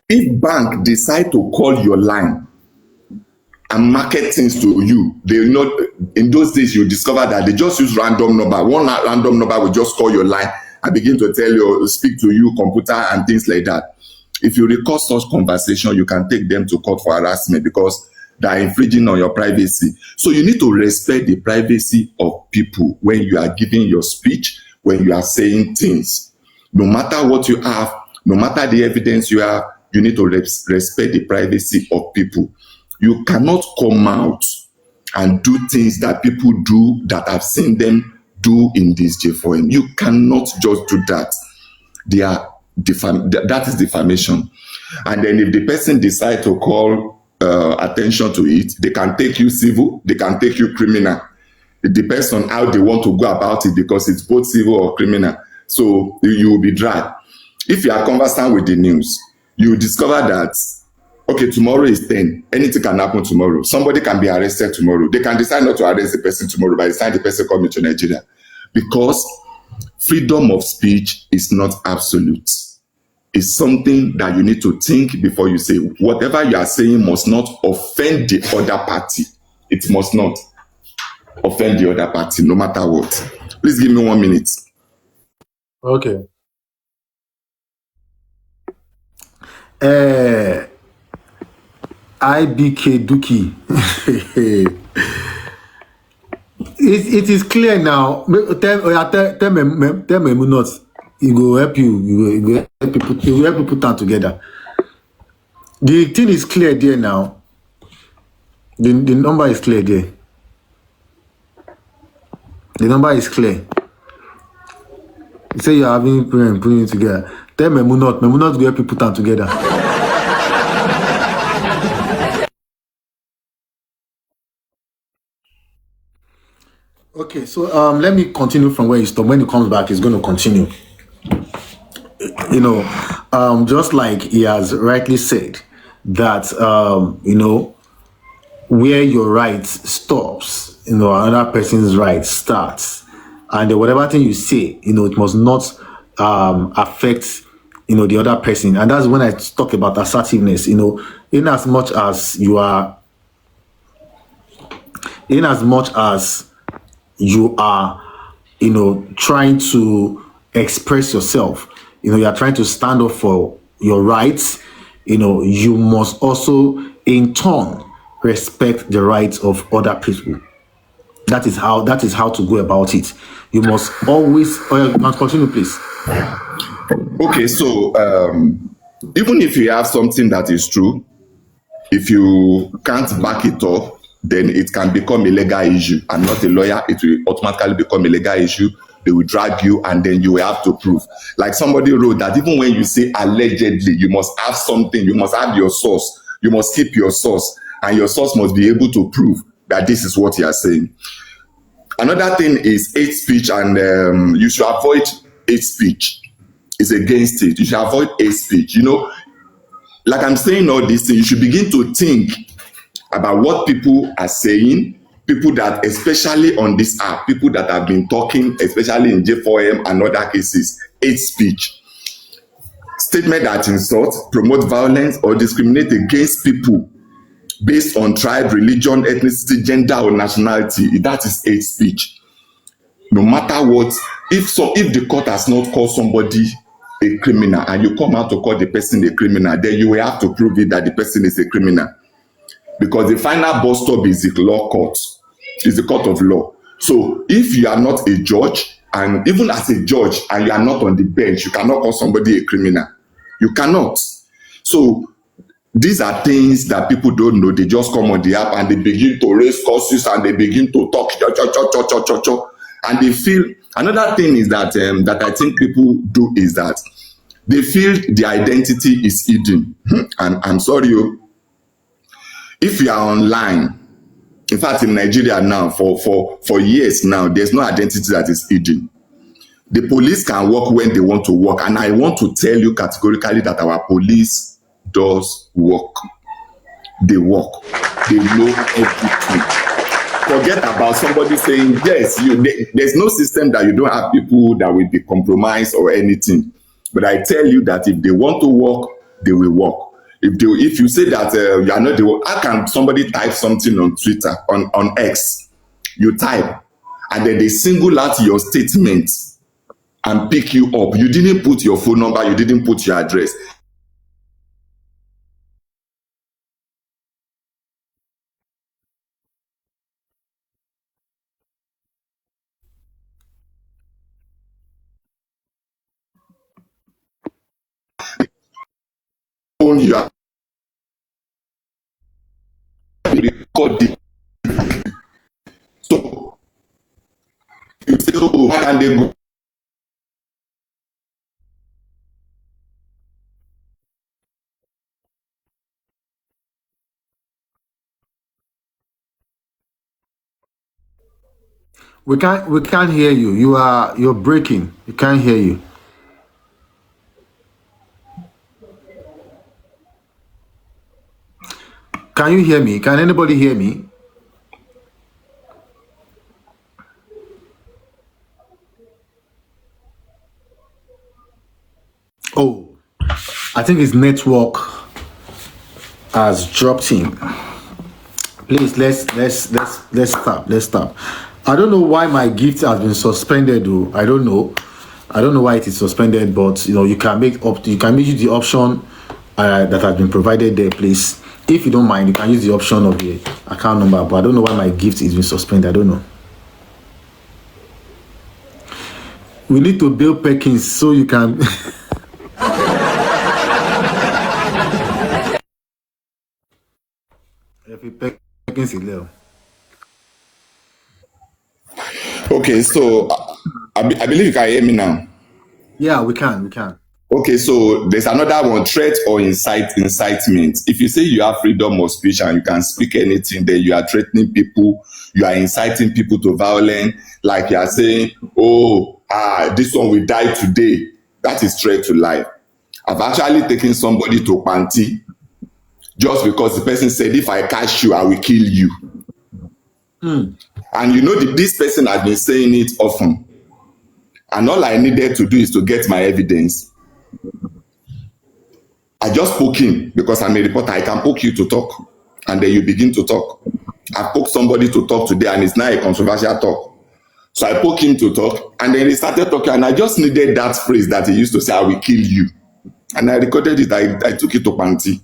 Speaker 2: If bank decide to call your line and market things to you, they not in those days you discover that they just use random number. One random number will just call your line and begin to tell you, speak to you, computer and things like that. If you record such conversation, you can take them to court for harassment because they are infringing on your privacy. So you need to respect the privacy of people when you are giving your speech, when you are saying things. No matter what you have, no matter the evidence you have, you need to respect the privacy of people. You cannot come out and do things that people do that I've seen them do in this J4M. You cannot just do that. They are that is defamation. And then if the person decide to call attention to it, they can take you civil, they can take you criminal. It depends on how they want to go about it, because it's both civil or criminal. So you will be dragged. If you are conversant with the news, you discover that, okay, tomorrow is 10. Anything can happen tomorrow. Somebody can be arrested tomorrow. They can decide not to arrest the person tomorrow by the time the person comes to Nigeria. Because freedom of speech is not absolute. It's something that you need to think before you say. Whatever you are saying must not offend the other party. It must not offend the other party, no matter what. Please give me 1 minute.
Speaker 1: Okay. IBK Duki. It is clear now. Tell me not. It will help you. It will help people. It will help you put them together. The thing is clear there now. The number is clear there. The number is clear. You say you're having problem putting it together. Tell Memunot will help you put them together. Okay, so let me continue from where you stopped. When he comes back, he's going to continue. You know, just like he has rightly said, that you know, where your right stops, you know, another person's right starts, and whatever thing you say, you know, it must not affect, you know, the other person. And that's when I talk about assertiveness. You know, in as much as you are you know, trying to express yourself, you know, you are trying to stand up for your rights, you know, you must also in turn respect the rights of other people. That is how to go about it. You must always continue, please.
Speaker 2: Okay, so even if you have something that is true, if you can't back it up, then it can become a legal issue. I'm not a lawyer, it will automatically become a legal issue. They will drag you, and then you will have to prove. Like somebody wrote that even when you say allegedly, you must have something, you must have your source, you must keep your source, and your source must be able to prove that this is what you are saying. Another thing is hate speech, and you should avoid hate speech. It's against it. You should avoid hate speech. You know, like I'm saying all these things, you should begin to think about what people are saying, people that, especially on this app, people that have been talking, especially in J4M and other cases, hate speech. Statement that insult, promote violence, or discriminate against people based on tribe, religion, ethnicity, gender, or nationality. That is hate speech. No matter what, if the court has not called somebody a criminal and you come out to call the person a criminal, then you will have to prove it that the person is a criminal. Because the final bus stop is the law court, is the court of law. So if you are not a judge, and even as a judge and you are not on the bench, you cannot call somebody a criminal. You cannot. So these are things that people don't know. They just come on the app and they begin to raise curses and they begin to talk and they feel. Another thing is that that I think people do is that they feel the identity is hidden. And I'm sorry, if you are online, in fact in Nigeria now for years now, there's no identity that is hidden. The police can work when they want to work, and I want to tell you categorically that our police does work. They work. They know everything. Forget about somebody saying yes. There's no system that you don't have people that will be compromised or anything. But I tell you that if they want to work, they will work. If you say that you are not the work, how can somebody type something on Twitter, on X? You type, and then they single out your statement and pick you up. You didn't put your phone number, you didn't put your address. phone, you are recording. So you say, oh, how can they go?
Speaker 1: We can't hear you. You're breaking. We can't hear you. Can you hear me? Can anybody hear me? Oh, I think his network has dropped him. Please let's stop. Let's stop. I don't know why my gift has been suspended though. I don't know. I don't know why it is suspended, but you can make use the option that has been provided there, please. If you don't mind, you can use the option of the account number, but I don't know why my gift is being suspended. I don't know. We need to build Perkins so you can Perkins is there.
Speaker 2: Okay, so I believe you can hear me now.
Speaker 1: Yeah, we can.
Speaker 2: Okay, so there's another one, threat or incitement. If you say you have freedom of speech and you can speak anything, then you are threatening people, you are inciting people to violence, like you are saying, oh, this one will die today. That is threat to life. I've actually taken somebody to Panti just because the person said, if I catch you, I will kill you. And this person has been saying it often. And all I needed to do is to get my evidence. I just poke him because I'm a reporter. I can poke you to talk, and then you begin to talk. I poked somebody to talk today, and it's now a controversial talk. So I poke him to talk, and then he started talking, and I just needed that phrase that he used to say, I will kill you. And I recorded it. I took it to Panti.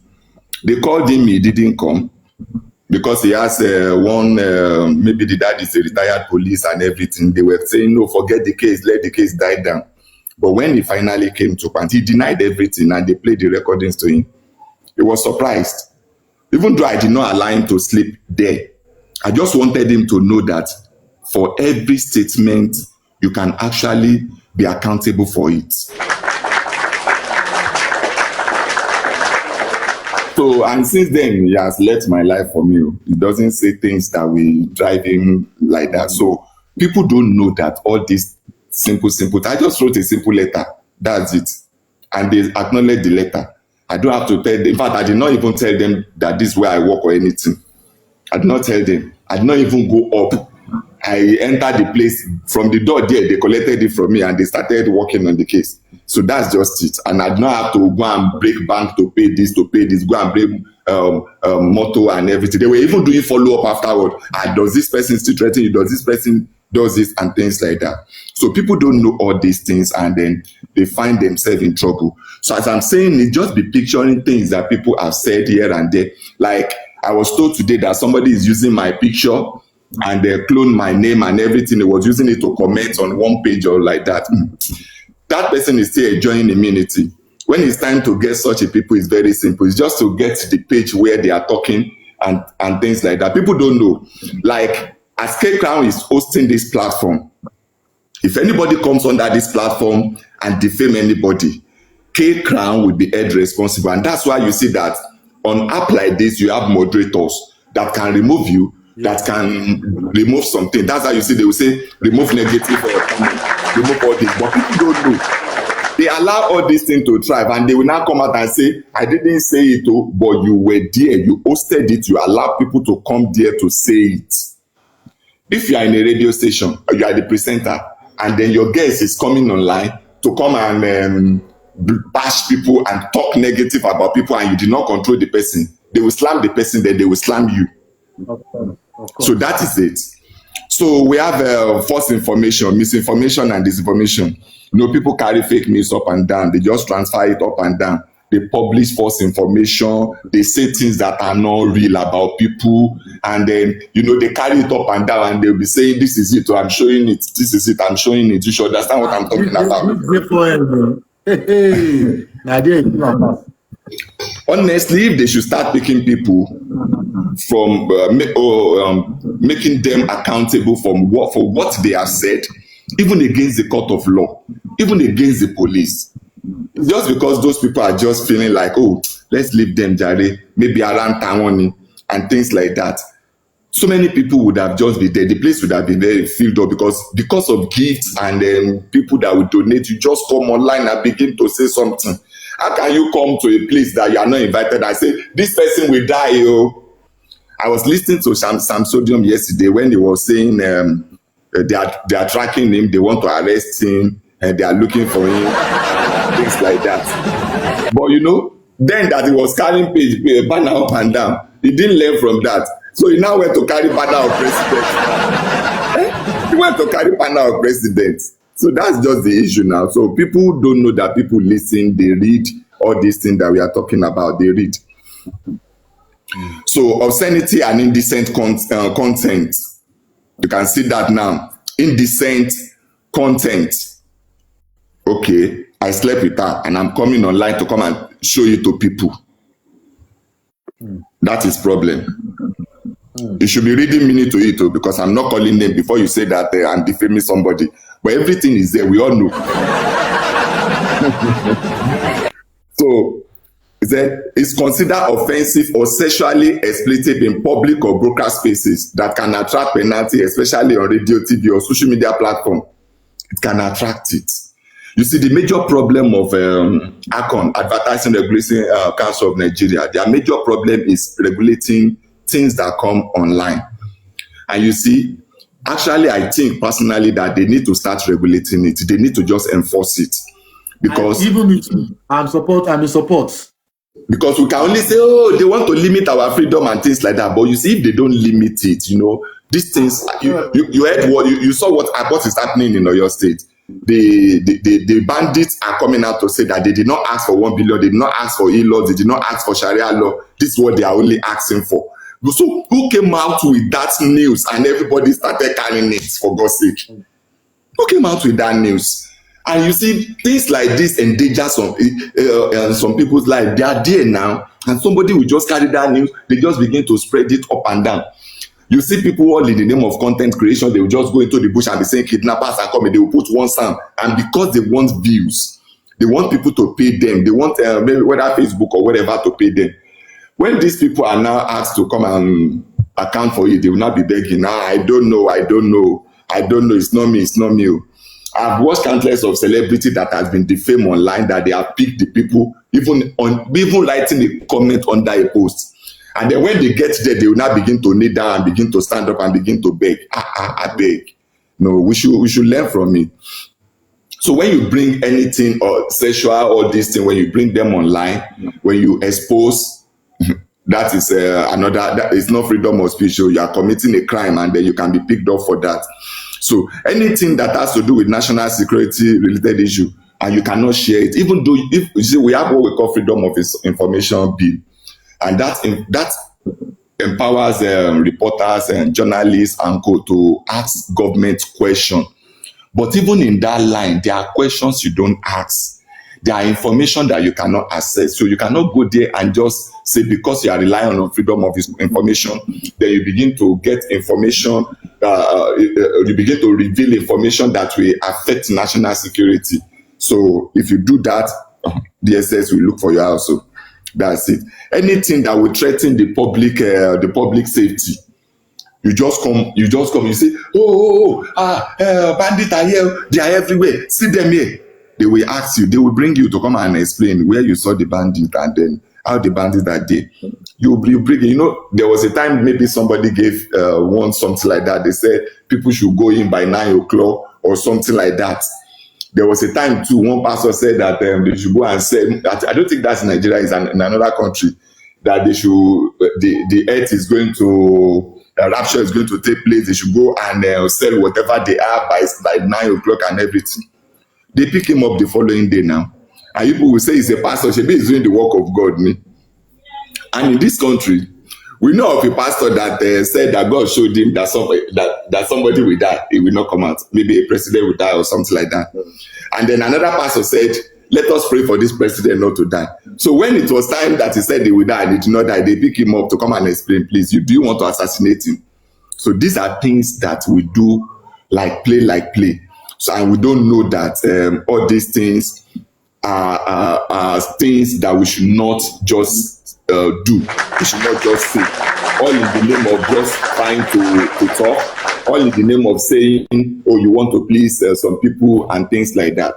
Speaker 2: They called him, he didn't come because he has maybe the dad is a retired police and everything. They were saying, no, forget the case, let the case die down. But when he finally came to Panti, he denied everything and they played the recordings to him. He was surprised. Even though I did not allow him to sleep there, I just wanted him to know that for every statement, you can actually be accountable for it. So, and since then, he has left my life for me. He doesn't say things that will drive him like that. So, people don't know that all these simple. I just wrote a simple letter. That's it. And they acknowledge the letter. I don't have to tell them. In fact, I did not even tell them that this is where I work or anything. I did not tell them. I did not even go up. I entered the place from the door there. They collected it from me and they started working on the case. So that's just it. And I did not have to go and break bank to pay this, go and break motto and everything. They were even doing follow-up afterward. Does this person still threaten you? Does this person does this and things like that? So people don't know all these things and then they find themselves in trouble. So as I'm saying, it just be picturing things that people have said here and there. Like I was told today that somebody is using my picture and they cloned my name and everything. They was using it to comment on one page or like that. That person is still enjoying immunity. When it's time to get such a people, it's very simple. It's just to get to the page where they are talking and things like that. People don't know. Like, as Kaycrown is hosting this platform, if anybody comes under this platform and defame anybody, Kaycrown will be held responsible. And that's why you see that on app like this, you have moderators that can remove you, that can remove something. That's how you see they will say, remove negative or comment, remove all this. But people don't know. They allow all these things to thrive and they will now come out and say, I didn't say it, but you were there, you hosted it, you allowed people to come there to say it. If you are in a radio station, or you are the presenter, and then your guest is coming online to come and bash people and talk negative about people and you did not control the person, they will slam the person, then they will slam you. Of course. So that is it. So we have false information, misinformation and disinformation. People carry fake news up and down. They just transfer it up and down. They publish false information. They say things that are not real about people. And then, they carry it up and down and they'll be saying, this is it, I'm showing it. This is it, I'm showing it. You should understand what I'm talking about.
Speaker 1: Hey,
Speaker 2: Honestly, if they should start picking people from making them accountable for what they have said, even against the court of law, even against the police, just because those people are just feeling like, oh, let's leave them, jare, maybe around Tawani and things like that. So many people would have just been there. The place would have been very filled up because of gifts and people that would donate. You just come online and begin to say something. How can you come to a place that you are not invited and say, this person will die? Oh. I was listening to Sam Sodium yesterday when he was saying they are tracking him, they want to arrest him, and they are looking for him, things like that. But then that he was carrying banner up and down, he didn't learn from that. So he now went to carry banner of president. He went to carry banner of president. So that's just the issue now. So people don't know that people listen, they read all these things that we are talking about, they read. So obscenity and indecent content. You can see that now. Indecent content. Okay, I slept with her and I'm coming online to come and show you to people. That is problem. You should be reading meaning to it because I'm not calling them before you say that I'm defaming somebody. But everything is there, we all know. So, it's considered offensive or sexually expletive in public or broadcast spaces that can attract penalty, especially on radio, TV, or social media platform. It can attract it. You see, the major problem of ACON, Advertising Regulation Council of Nigeria, their major problem is regulating things that come online. And you see, actually, I think personally that they need to start regulating it. They need to just enforce it. Because
Speaker 1: even if I'm in support.
Speaker 2: Because we can only say, oh, they want to limit our freedom and things like that. But you see, if they don't limit it, these things, you heard what you saw what is happening in Oyo State. The bandits are coming out to say that they did not ask for 1 billion, they did not ask for e-laws, they did not ask for Sharia law. This is what they are only asking for. So who came out with that news and everybody started carrying it, for God's sake? Who came out with that news? And you see, things like this endanger some people's life. They are there now, and somebody will just carry that news, they just begin to spread it up and down. You see people all in the name of content creation, they will just go into the bush and be saying kidnappers are coming, they will put one sound. And because they want views, they want people to pay them, they want maybe whether Facebook or whatever to pay them. When these people are now asked to come and account for it, they will not be begging, I don't know, it's not me. I've watched countless of celebrity that has been defamed online, that they have picked the people, even writing a comment under a post. And then when they get there, they will now begin to kneel down and begin to stand up and begin to beg. I beg. No, we should learn from it. So when you bring anything or sexual or this thing, when you bring them online, when you expose, that is that is not freedom of speech. So you are committing a crime and then you can be picked up for that. So anything that has to do with national security related issue and you cannot share it, even though if you see, we have what we call freedom of information bill, and that empowers reporters and journalists and to ask government questions. But even in that line, there are questions you don't ask. There are information that you cannot access. So you cannot go there and just say because you are relying on freedom of information, then you begin to get information, you begin to reveal information that will affect national security. So if you do that, DSS will look for you also. That's it. Anything that will threaten the public safety, you just come, you say, bandits are here, they are everywhere, see them here. They will ask you, they will bring you to come and explain where you saw the bandit and then how the bandits are there. You bring, there was a time maybe somebody gave one something like that. They said people should go in by 9 o'clock or something like that. There was a time too, one pastor said that they should go and sell. I don't think that's in Nigeria, it's in another country, that they should, the earth is going to, rapture is going to take place. They should go and sell whatever they have by 9 o'clock and everything. They pick him up the following day now. And people will say he's a pastor, maybe he's doing the work of God. And in this country, we know of a pastor that said that God showed him that somebody will die, he will not come out. Maybe a president will die or something like that. And then another pastor said let us pray for this president not to die. So when it was time that he said he would die and he did not die, they pick him up to come and explain, please, do you want to assassinate him? So these are things that we do like play. So, and we don't know that all these things are things that we should not just do. We should not just say, all in the name of just trying to talk, all in the name of saying, oh, you want to please some people and things like that.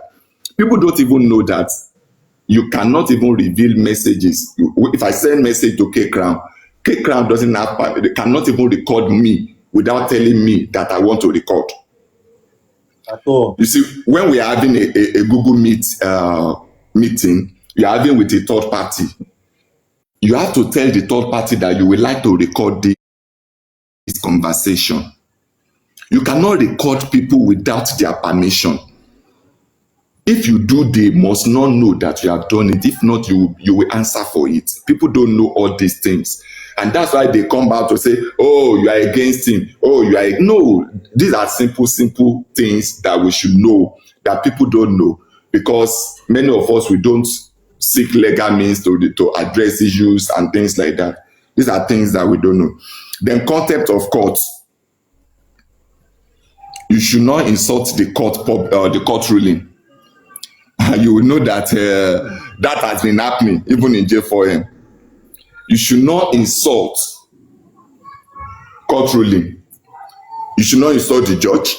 Speaker 2: People don't even know that you cannot even reveal messages. If I send message to Kaycrown doesn't have, they cannot even record me without telling me that I want to record.
Speaker 1: At all.
Speaker 2: You see, when we are having a Google Meet meeting, you are having with a third party. You have to tell the third party that you would like to record this conversation. You cannot record people without their permission. If you do, they must not know that you have done it. If not, you will answer for it. People don't know all these things. And that's why they come back to say, oh, you are against him. Oh, you are. No, these are simple things that we should know that people don't know. Because many of us, we don't seek legal means to address issues and things like that. These are things that we don't know. Then concept of court. You should not insult the court ruling. You will know that that has been happening even in J4M. You should not insult court ruling. You should not insult the judge.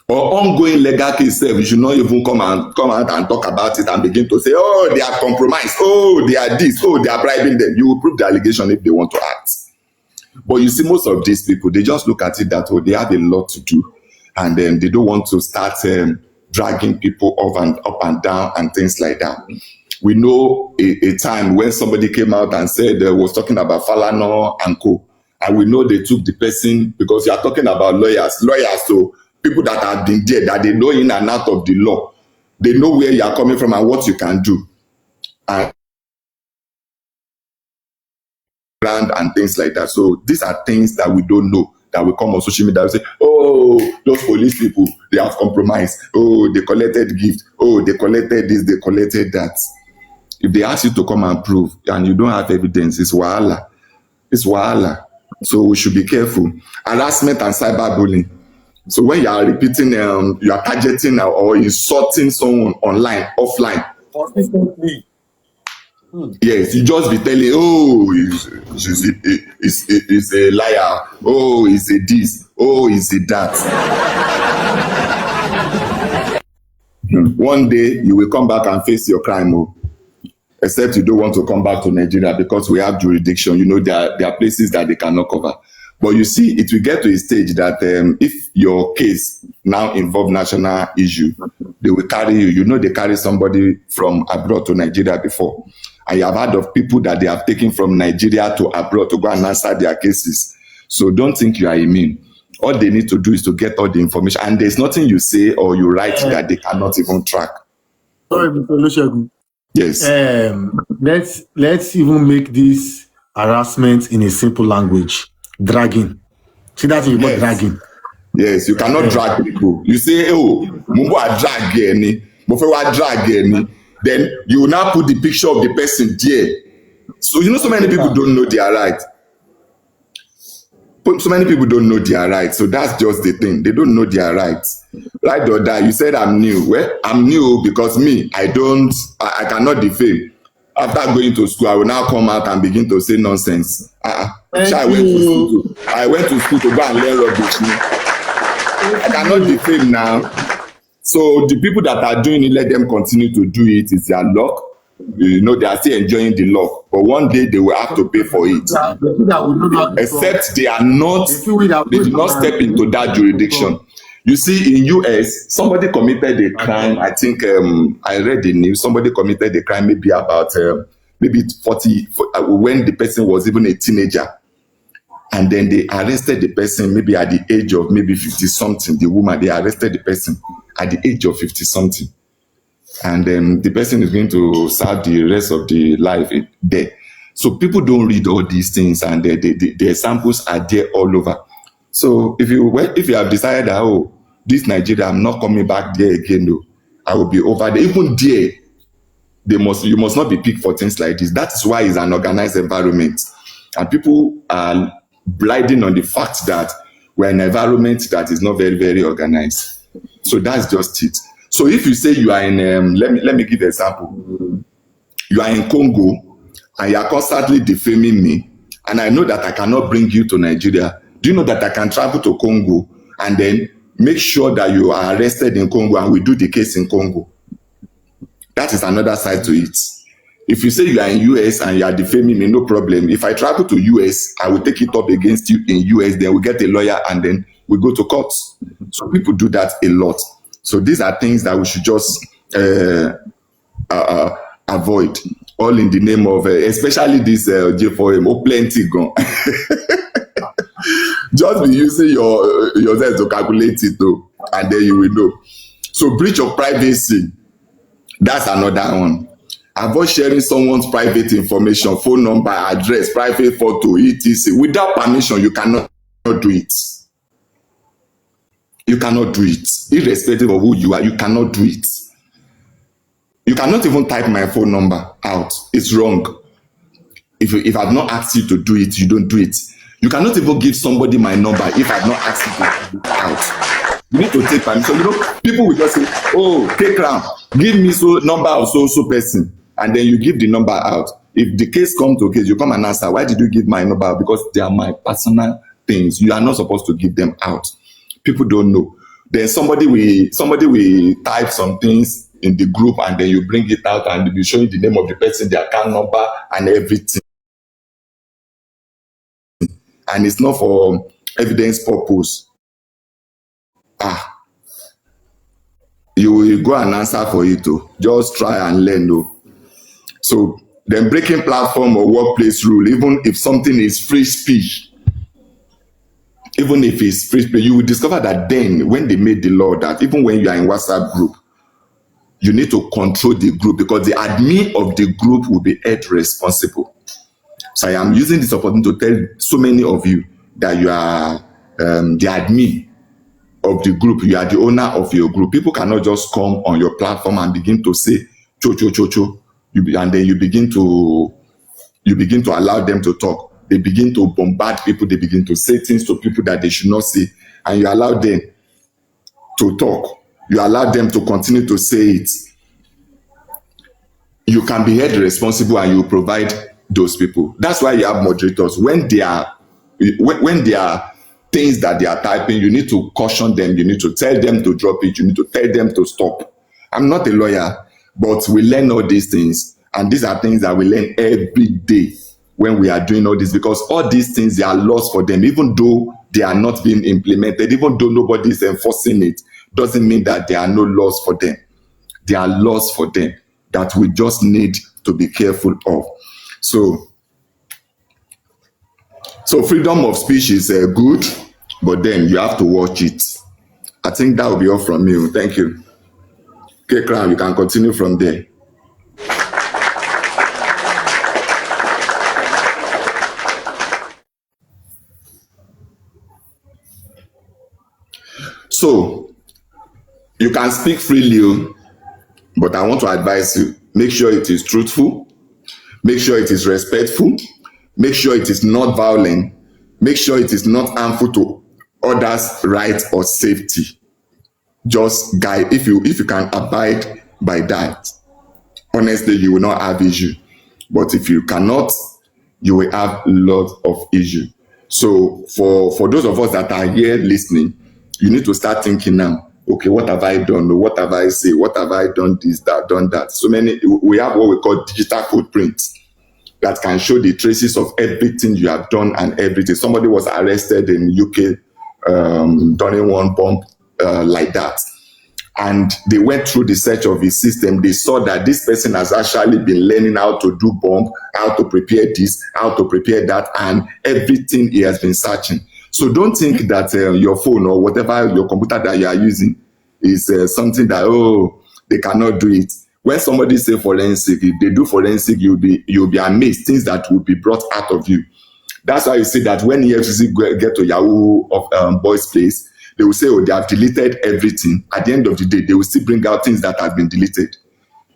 Speaker 2: Or ongoing legal case, you should not even come out and talk about it and begin to say, oh, they are compromised. Oh, they are this. Oh, they are bribing them. You will prove the allegation if they want to act. But you see, most of these people, they just look at it that, oh, they have a lot to do. And then they don't want to start dragging people up and down and things like that. We know a time when somebody came out and said was talking about Falana and co. And we know they took the person, because you are talking about lawyers, so people that have been there, that they know in and out of the law. They know where you are coming from and what you can do. And things like that. So these are things that we don't know, that will come on social media and say, oh, those police people, they have compromised. Oh, they collected gift. Oh, they collected this, they collected that. If they ask you to come and prove and you don't have evidence, it's wahala. It's wahala. So we should be careful. Harassment and cyberbullying. So when you are repeating, you are targeting or insulting someone online, offline.
Speaker 1: Consistently.
Speaker 2: Yes, you just be telling, oh, he's a liar. Oh, he's a this. Oh, he's a that. One day you will come back and face your crime. Oh. Except you don't want to come back to Nigeria because we have jurisdiction. You know, there are places that they cannot cover. But you see, it will get to a stage that if your case now involve national issue, they will carry you. You know, they carry somebody from abroad to Nigeria before. And you have heard of people that they have taken from Nigeria to abroad to go and answer their cases. So don't think you are immune. All they need to do is to get all the information. And there's nothing you say or you write that they cannot even track.
Speaker 1: Sorry, Mr. Olusegun.
Speaker 2: Yes.
Speaker 1: Let's even make this harassment in a simple language. Dragging. See that you got dragging.
Speaker 2: Yes, you cannot drag people. You say, oh, Mumbo a drag any, Mufewa drag any. Then you will now put the picture of the person there. So you know, so many people don't know their right. So many people don't know their rights. So that's just the thing. They don't know their rights. Right or die. You said I'm new. Well, I'm new because me, I cannot defame. After going to school, I will now come out and begin to say nonsense. I went to school to go and learn rubbish. I cannot defame now. So the people that are doing it, let them continue to do it. It's their luck. You know, they are still enjoying the luck. But one day they will have to pay for it. Except they are not, they do not step into that jurisdiction. You see, in US, somebody committed a crime. I think I read the news. Somebody committed a crime maybe about maybe 40 when the person was even a teenager. And then they arrested the person maybe at the age of maybe 50 something. The woman, they arrested the person at the age of 50 something. And then the person is going to serve the rest of the life there. So people don't read all these things, and the examples are there all over. So if you have decided that, oh, this Nigeria, I'm not coming back there again, though, I will be over there. Even there, you must not be picked for things like this. That is why it's an organized environment. And people are blinding on the fact that we're in an environment that is not very, very organized. So that's just it. So if you say you are in, let me give an example. You are in Congo and you are constantly defaming me, and I know that I cannot bring you to Nigeria. Do you know that I can travel to Congo and then make sure that you are arrested in Congo and we do the case in Congo? That is another side to it. If you say you are in US and you are defaming me, no problem. If I travel to US, I will take it up against you in US, then we get a lawyer and then we go to court. So people do that a lot. So these are things that we should just avoid, all in the name of, especially this J4M, oh, plenty gone. Just be using yourself to calculate it though, and then you will know. So breach of privacy, that's another one. Avoid sharing someone's private information, phone number, address, private photo, etc. Without permission, you cannot do it. You cannot do it. Irrespective of who you are, you cannot do it. You cannot even type my phone number out. It's wrong. If I've not asked you to do it, you don't do it. You cannot even give somebody my number if I've not asked you to do it out. You need to take permission. You know, people will just say, oh, Kaycrown, give me number of so person. And then you give the number out. If the case comes to case, you come and answer, why did you give my number? Because they are my personal things. You are not supposed to give them out. People don't know. Then somebody will type some things in the group and then you bring it out and you show you the name of the person, their account number and everything. And it's not for evidence purpose. You will go and answer for it too. Just try and learn though. So then breaking platform or workplace rule, even if something is free speech, even if it's free speech, you will discover that then when they made the law that even when you are in WhatsApp group, you need to control the group because the admin of the group will be held responsible. So I am using this opportunity to tell so many of you that you are the admin of the group. You are the owner of your group. People cannot just come on your platform and begin to say, cho, cho, cho, cho. And then you begin to allow them to talk. They begin to bombard people. They begin to say things to people that they should not say. And you allow them to talk. You allow them to continue to say it. You can be held responsible and you provide those people. That's why you have moderators. When there are things that they are typing, you need to caution them. You need to tell them to drop it. You need to tell them to stop. I'm not a lawyer, but we learn all these things. And these are things that we learn every day when we are doing all this, because all these things, they are laws for them. Even though they are not being implemented, even though nobody is enforcing it, doesn't mean that there are no laws for them. There are laws for them that we just need to be careful of. So freedom of speech is good, but then you have to watch it. I think that will be all from me. Thank you. Kaycrown, you can continue from there. So you can speak freely, but I want to advise you, make sure it is truthful, make sure it is respectful, make sure it is not violent, make sure it is not harmful to others' rights or safety. Just guide, if you can abide by that, honestly, you will not have issue. But if you cannot, you will have lots of issue. So for those of us that are here listening, you need to start thinking now, okay, what have I done? What have I said? What have I done this, that, done that? So we have what we call digital footprints that can show the traces of everything you have done and everything. Somebody was arrested in UK during one bomb like that. And they went through the search of his system. They saw that this person has actually been learning how to do bomb, how to prepare this, how to prepare that, and everything he has been searching. So don't think that your phone or whatever your computer that you are using is something that, oh, they cannot do it. When somebody say forensic, if they do forensic, you'll be amazed, things that will be brought out of you. That's why you see that when EFCC get to Yahoo boys' place, they will say, oh, they have deleted everything. At the end of the day, they will still bring out things that have been deleted.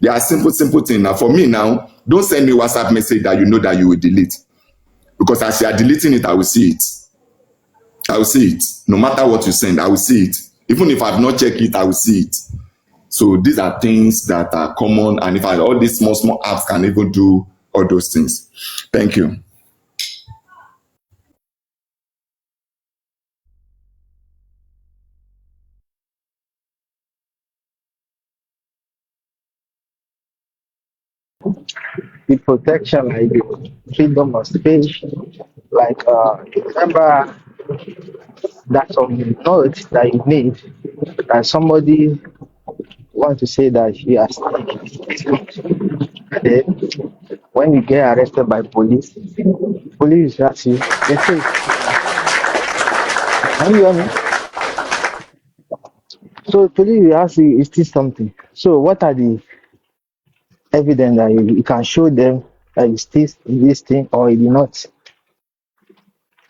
Speaker 2: They are simple things. Now, for me now, don't send me WhatsApp message that you know that you will delete. Because as you are deleting it, I will see it. I will see it. No matter what you send, I will see it. Even if I've not checked it, I will see it. So these are things that are common, and if all these small apps can even do all those things. Thank you.
Speaker 3: The protection, like the freedom of speech, like remember that some notes that you need, that somebody want to say that you are sick, and then when you get arrested by police ask you, they say, can you hear me? So police will ask you, is this something? So what are the evidence that you can show them that it's this thing or it is not?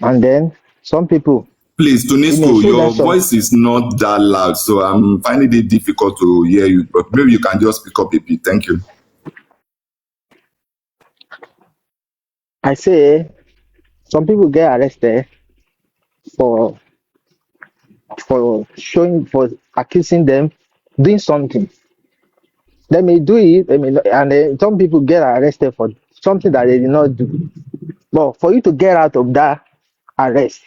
Speaker 3: And then some people,
Speaker 2: Please,
Speaker 3: you may
Speaker 2: Tunisco,
Speaker 3: show them
Speaker 2: your
Speaker 3: some.
Speaker 2: voice is not that loud, so I'm finding it difficult to hear you. But maybe you can just speak up a bit. Thank you.
Speaker 3: I say some people get arrested for for accusing them doing something. They may do it, and then some people get arrested for something that they did not do. But for you to get out of that arrest,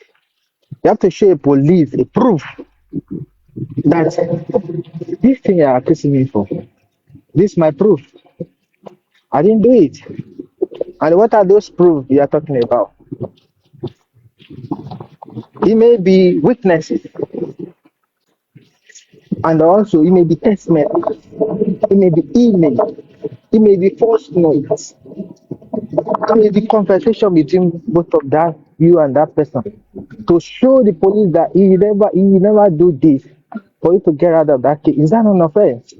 Speaker 3: you have to show a police a proof that this thing you're accusing me for, this is my proof. I didn't do it. And what are those proofs you are talking about? It may be witnesses, and also it may be text messages, it may be email, it may be false notes, it may be conversation between both of that you and that person to show the police that he never do this for you to get out of that case. Is that an offense?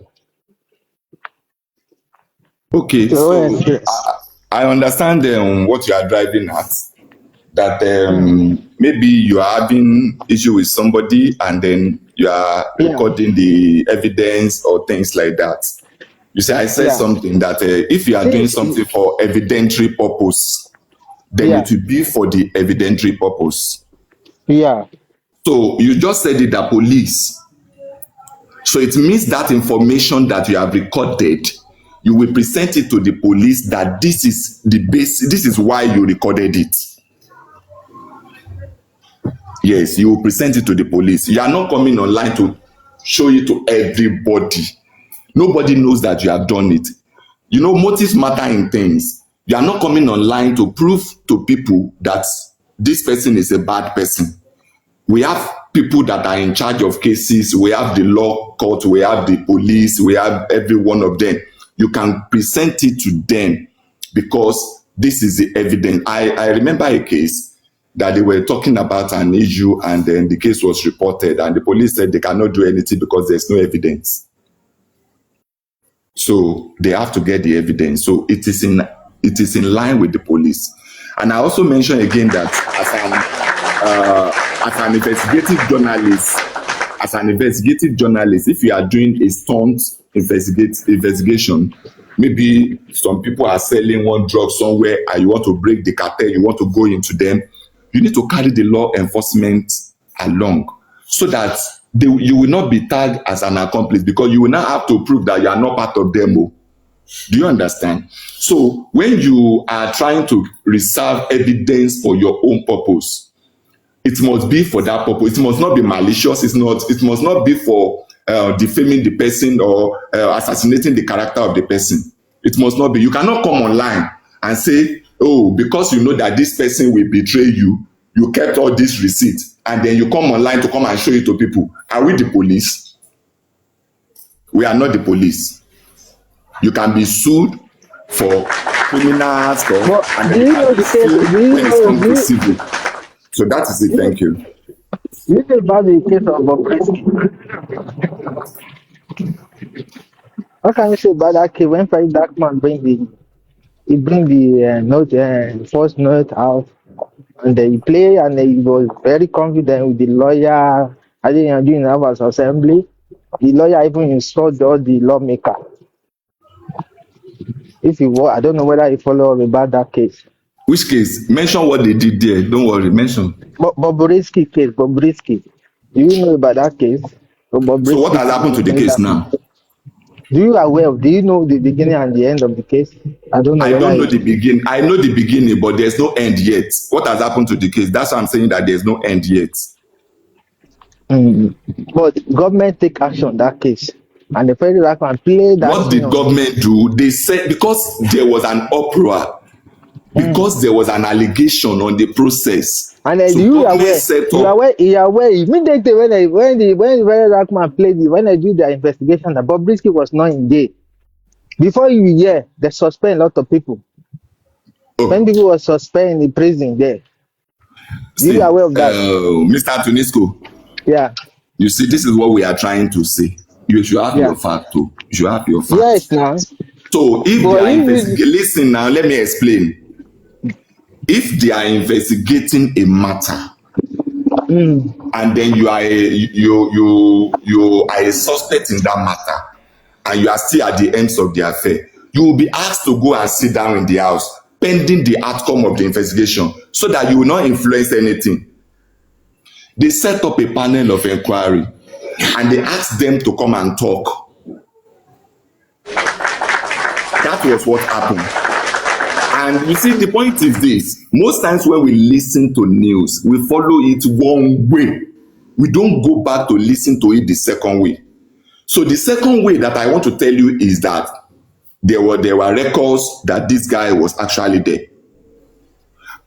Speaker 2: Okay,
Speaker 3: So
Speaker 2: so
Speaker 3: yes.
Speaker 2: I understand what you are driving at. That maybe you are having issue with somebody and then you are
Speaker 3: Yeah,
Speaker 2: recording the evidence or things like that. You see, I said
Speaker 3: yeah.
Speaker 2: something that if you are doing
Speaker 3: See,
Speaker 2: something for evidentiary purpose, then
Speaker 3: yeah,
Speaker 2: it will be for the evidentiary purpose.
Speaker 3: yeah.
Speaker 2: So you just said it, the police. So it means that information that you have recorded, you will present it to the police that this is the base, this is why you recorded it. Yes, you will present it to the police. You are not coming online to show it to everybody. Nobody knows that you have done it. You know, motives matter in things. You are not coming online to prove to people that this person is a bad person. We have people that are in charge of cases. We have the law court. We have the police. We have every one of them. You can present it to them because this is the evidence. I remember a case that they were talking about an issue and then the case was reported and the police said they cannot do anything because there's no evidence. So they have to get the evidence. So it is in line with the police. And I also mentioned again that as an investigative journalist, if you are doing a stunt investigation, maybe some people are selling one drug somewhere and you want to break the cartel, you want to go into them, you need to carry the law enforcement along so that you will not be tagged as an accomplice because you will now have to prove that you are not part of them. Do you understand? So when you are trying to reserve evidence for your own purpose, it must be for that purpose. It must not be malicious. It must not be for defaming the person or assassinating the character of the person. It must not be. You cannot come online and say, oh, because you know that this person will betray you, you kept all this receipt, and then you come online to come and show it to people. Are we the police? We are not the police. You can be sued for criminal stuff,
Speaker 3: But
Speaker 2: and
Speaker 3: do
Speaker 2: then you
Speaker 3: you
Speaker 2: can
Speaker 3: know
Speaker 2: be
Speaker 3: the case?
Speaker 2: sued
Speaker 3: Do you
Speaker 2: when it
Speaker 3: know?
Speaker 2: comes to civil. So that is it. Thank you.
Speaker 3: Do you know about the case of Bobrisky? What can you say about that case when Freddie Darkman bring the note, first note out, and he play, and he was very confident with the lawyer. I think during the House Assembly, the lawyer even insulted all the lawmaker. If you I don't know whether you follow up about that case.
Speaker 2: Which case? Mention what they did there. Don't worry, mention.
Speaker 3: Bobrisky case, Bobrisky. Do you know about that case?
Speaker 2: So what has happened to the case now?
Speaker 3: Do you know the beginning and the end of the case? I don't know.
Speaker 2: I don't know the beginning. I know the beginning, but there's no end yet. What has happened to the case? That's why I'm saying that there's no end yet.
Speaker 3: But government take action on that case, and the federal can play that.
Speaker 2: What did government do? They said because there was an uproar, because there was an allegation on the process. And then
Speaker 3: so you are aware immediately when the federal played it, when they do their investigation, that Bobrisky was not in there. Before you hear, they suspend a lot of people. When people were suspended in prison there.
Speaker 2: See,
Speaker 3: you are aware of that?
Speaker 2: Mr. Tunisco.
Speaker 3: Yeah.
Speaker 2: You see, this is what we are trying to say. You should have your fact too. You should have your fact.
Speaker 3: Yes, now.
Speaker 2: So if they are investigating, listen now, let me explain. If they are investigating a matter, and then you are a suspect in that matter, and you are still at the ends of the affair, you will be asked to go and sit down in the house pending the outcome of the investigation, so that you will not influence anything. They set up a panel of inquiry and they asked them to come and talk. That was what happened. And you see, the point is this: most times when we listen to news, we follow it one way. We don't go back to listen to it the second way. So the second way that I want to tell you is that there were records that this guy was actually there.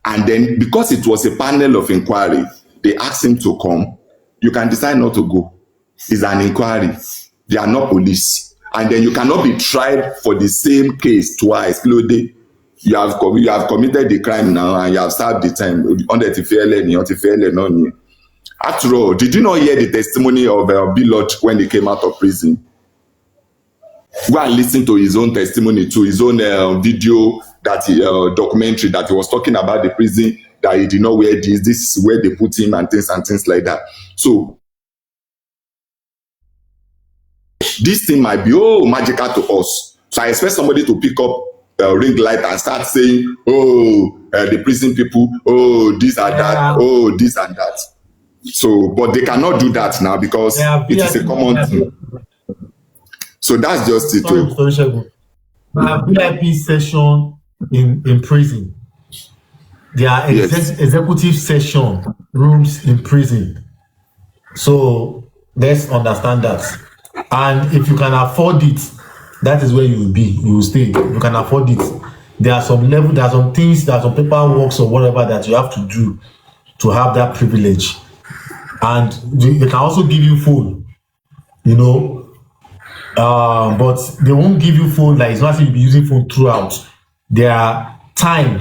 Speaker 2: And then because it was a panel of inquiry, they asked him to come. You can decide not to go. It's an inquiry. They are not police. And then you cannot be tried for the same case twice. You have committed the crime now and you have served the time. After all, did you not hear the testimony of Bilot when he came out of prison? Go and listen to his own testimony, to his own video, that documentary that he was talking about the prison, that he did not wear this is where they put him and things like that. So this thing might be magical to us. So I expect somebody to pick up a ring light and start saying, the prison people, this and that, this and that. So, but they cannot do that now because it is a common thing. So that's just it.
Speaker 1: VIP session in prison. There are executive session rooms in prison. So let's understand that. And if you can afford it, that is where you will be. You will stay. If you can afford it. There are some things, there are some paperwork or whatever that you have to do to have that privilege. And they can also give you phone, but they won't give you phone like it's not like you'll be using phone throughout. There are time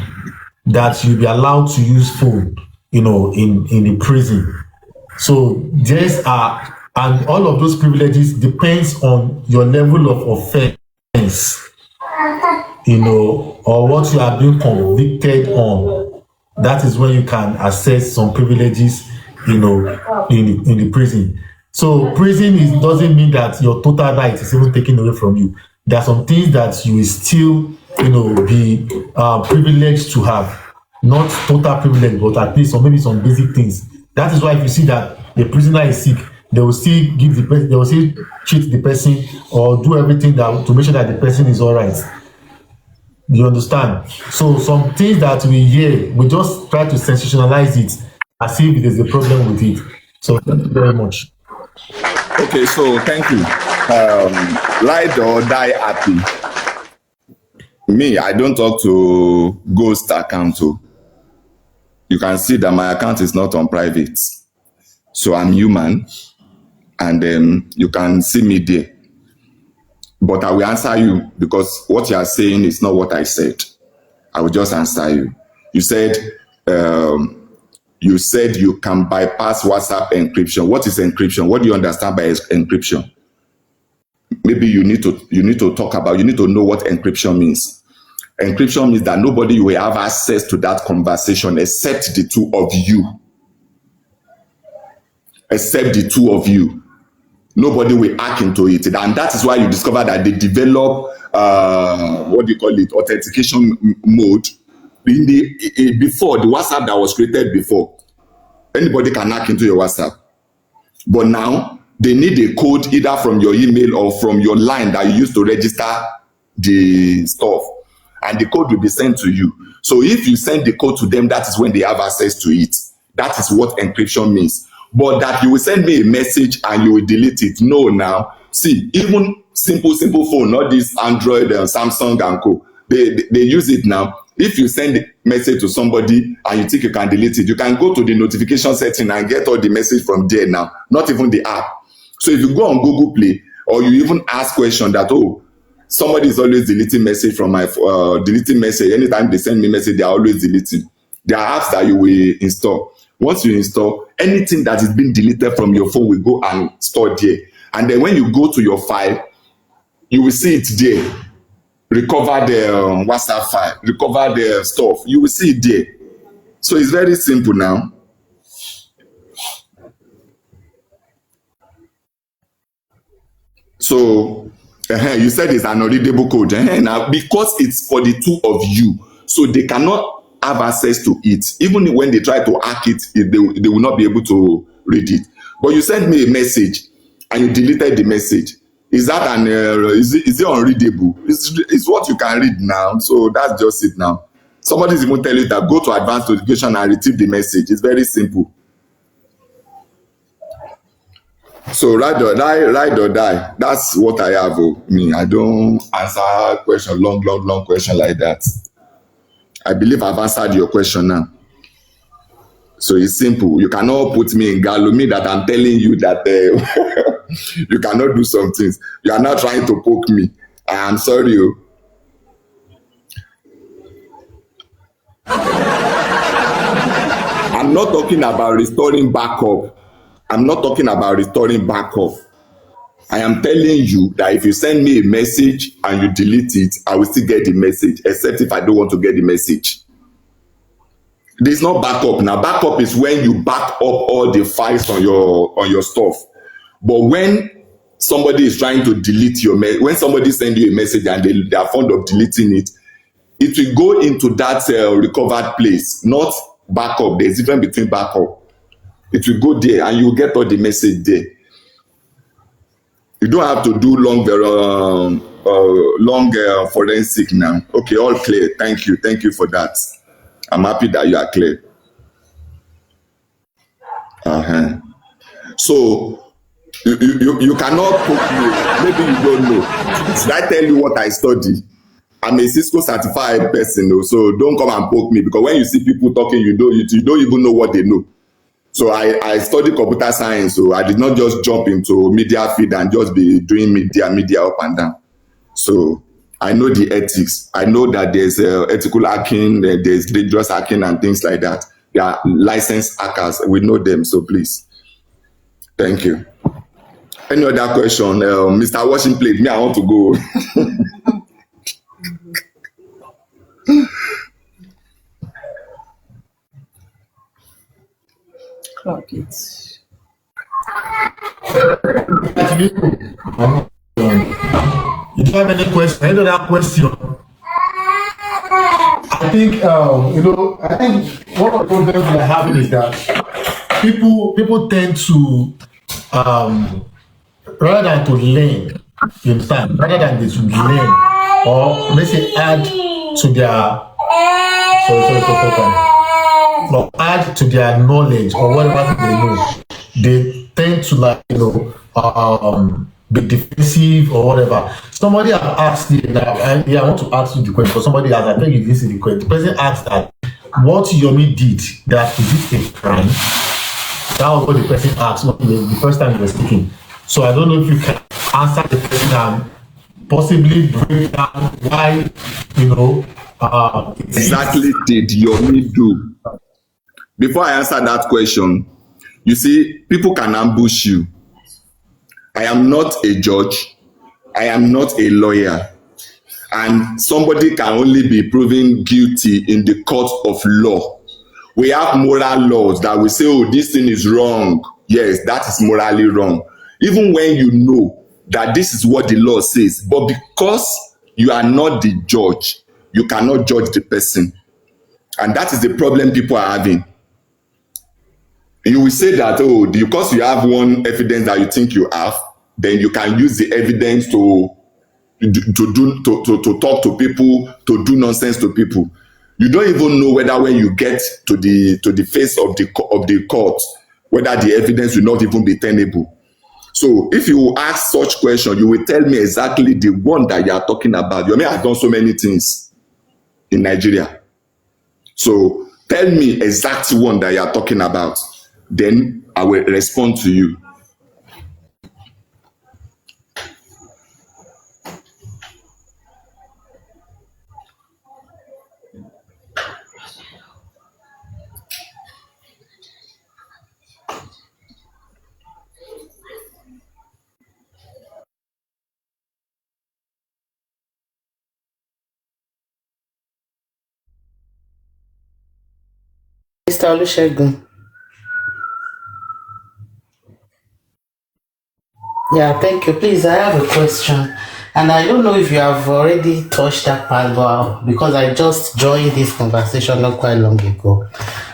Speaker 1: that you'll be allowed to use phone, in the prison. So and all of those privileges depends on your level of offense, or what you are being convicted on. That is when you can access some privileges, in the prison. So prison doesn't mean that your total right is even taken away from you. There are some things that you will still, be privileged to have. Not total privilege, but at least, or maybe some basic things. That is why if you see that the prisoner is sick, they will still treat the person or do everything to make sure that the person is all right. You understand? So some things that we hear, we just try to sensationalize it as if there's a problem with it. So thank you very much.
Speaker 2: Okay, so thank you. Ride or die happy. Me, I don't talk to ghost account. You can see that my account is not on private. So I'm human, and you can see me there. But I will answer you because what you are saying is not what I said. I will just answer you. You said you can bypass WhatsApp encryption. What is encryption? What do you understand by encryption? Maybe you need to know what encryption means. Encryption means that nobody will have access to that conversation except the two of you. Except the two of you. nobody will hack into it. And that is why you discover that they develop what do you call it, authentication mode. In the before the WhatsApp that was created before, anybody can hack into your WhatsApp. But now they need a code either from your email or from your line that you use to register the stuff, and the code will be sent to you. So if you send the code to them, that is when they have access to it. That is what encryption means. But that you will send me a message and you will delete it, no. Now see, even simple phone, not this Android and Samsung and co, they use it now. If you send a message to somebody and you think you can delete it, you can go to the notification setting and get all the message from there now, not even the app. So if you go on Google Play, or you even ask question that, oh, somebody is always deleting message from my deleting message. Anytime they send me message, they are always deleting. There are apps that you will install. Once you install, anything that is being deleted from your phone will go and store there. And then when you go to your file, you will see it there. Recover the WhatsApp file, recover the stuff. You will see it there. So it's very simple now. So you said it's an unreadable code. Now, because it's for the two of you, so they cannot have access to it. Even when they try to hack it, they will not be able to read it. But you sent me a message and you deleted the message. Is that an is it unreadable? It's what you can read now. So that's just it now. Somebody's even tell you that go to advanced notification and retrieve the message. It's very simple. So ride or die. That's what I have. I don't answer question, long question like that. I believe I've answered your question now. So it's simple. You cannot put me in gallo. Me that I'm telling you that you cannot do some things. You are not trying to poke me. I am sorry. I'm not talking about restoring backup. I'm not talking about restoring backup. I am telling you that if you send me a message and you delete it, I will still get the message, except if I don't want to get the message. There's no backup. Now, backup is when you back up all the files on your stuff. But when somebody is trying to delete your when somebody send you a message and they are fond of deleting it, it will go into that recovered place, not backup. There's a difference between backup. It will go there and you will get all the message there. You don't have to do long forensic now. Okay, all clear. Thank you for that. I'm happy that you are clear. So you cannot poke me. Maybe you don't know. Should I tell you what I study? I'm a Cisco certified person, so don't come and poke me, because when you see people talking, you don't even know what they know. So I studied computer science, so I did not just jump into media feed and just be doing media up and down. So I know the ethics. I know that there's ethical hacking, there's dangerous hacking and things like that. There are licensed hackers. We know them, so please. Thank you. Any other question? Mr. Washing Plate, me, I want to go.
Speaker 4: Clock it.
Speaker 1: You don't have any question? Any other question? I think I think one of the problems we're having is that people tend to rather than to learn, you understand, rather than they should learn or let's say add to their add to their knowledge or whatever they know, they tend to be defensive or whatever. Somebody have asked you now, I want to ask you the question, but somebody has, I think you didn't see the question. The person asked that what Yomi did, that is it a crime? That was what the person asked the first time you were speaking. So I don't know if you can answer the question and possibly break down why,
Speaker 2: exactly did Yomi do. Before I answer that question, you see, people can ambush you. I am not a judge. I am not a lawyer. And somebody can only be proven guilty in the court of law. We have moral laws that we say, oh, this thing is wrong. Yes, that is morally wrong. even when you know that this is what the law says, but because you are not the judge, you cannot judge the person. And that is the problem people are having. You will say that, oh, because you have one evidence that you think you have, then you can use the evidence to talk to people, to do nonsense to people. You don't even know whether when you get to the face of the court, whether the evidence will not even be tenable. So if you ask such question, you will tell me exactly the one that you are talking about. You may have done so many things in Nigeria. So tell me exact one that you are talking about. Then I will respond to you.
Speaker 4: Mr. Olusegun. Yeah, thank you. Please, I have a question. And I don't know if you have already touched that part, but because I just joined this conversation not quite long ago.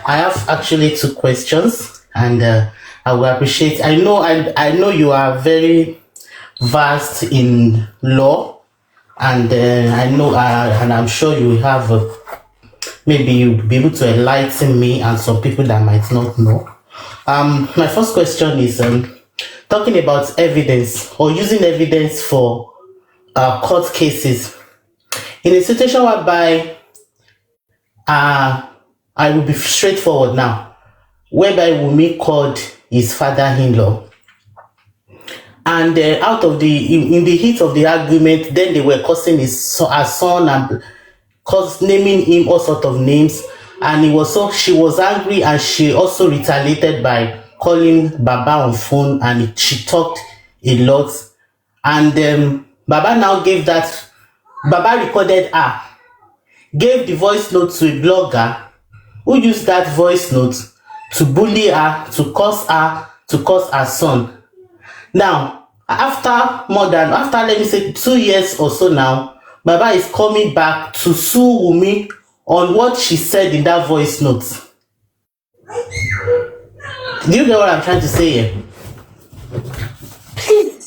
Speaker 4: I have actually two questions, and I will appreciate. I know you are very vast in law, and I know, and I'm sure you have maybe you'll be able to enlighten me and some people that might not know. My first question is talking about evidence or using evidence for court cases. In a situation whereby I will be straightforward now, whereby Wumi called his father-in-law, and out of in the heat of the argument, then they were cursing her son and naming him all sort of names, and she was angry, and she also retaliated by calling Baba on phone, and she talked a lot, and Baba now Baba recorded her, gave the voice note to a blogger who used that voice note to bully her, to curse her son. Now, after let me say 2 years or so now, Baba is coming back to sue Wumi on what she said in that voice note. Do you get what I'm trying to say here?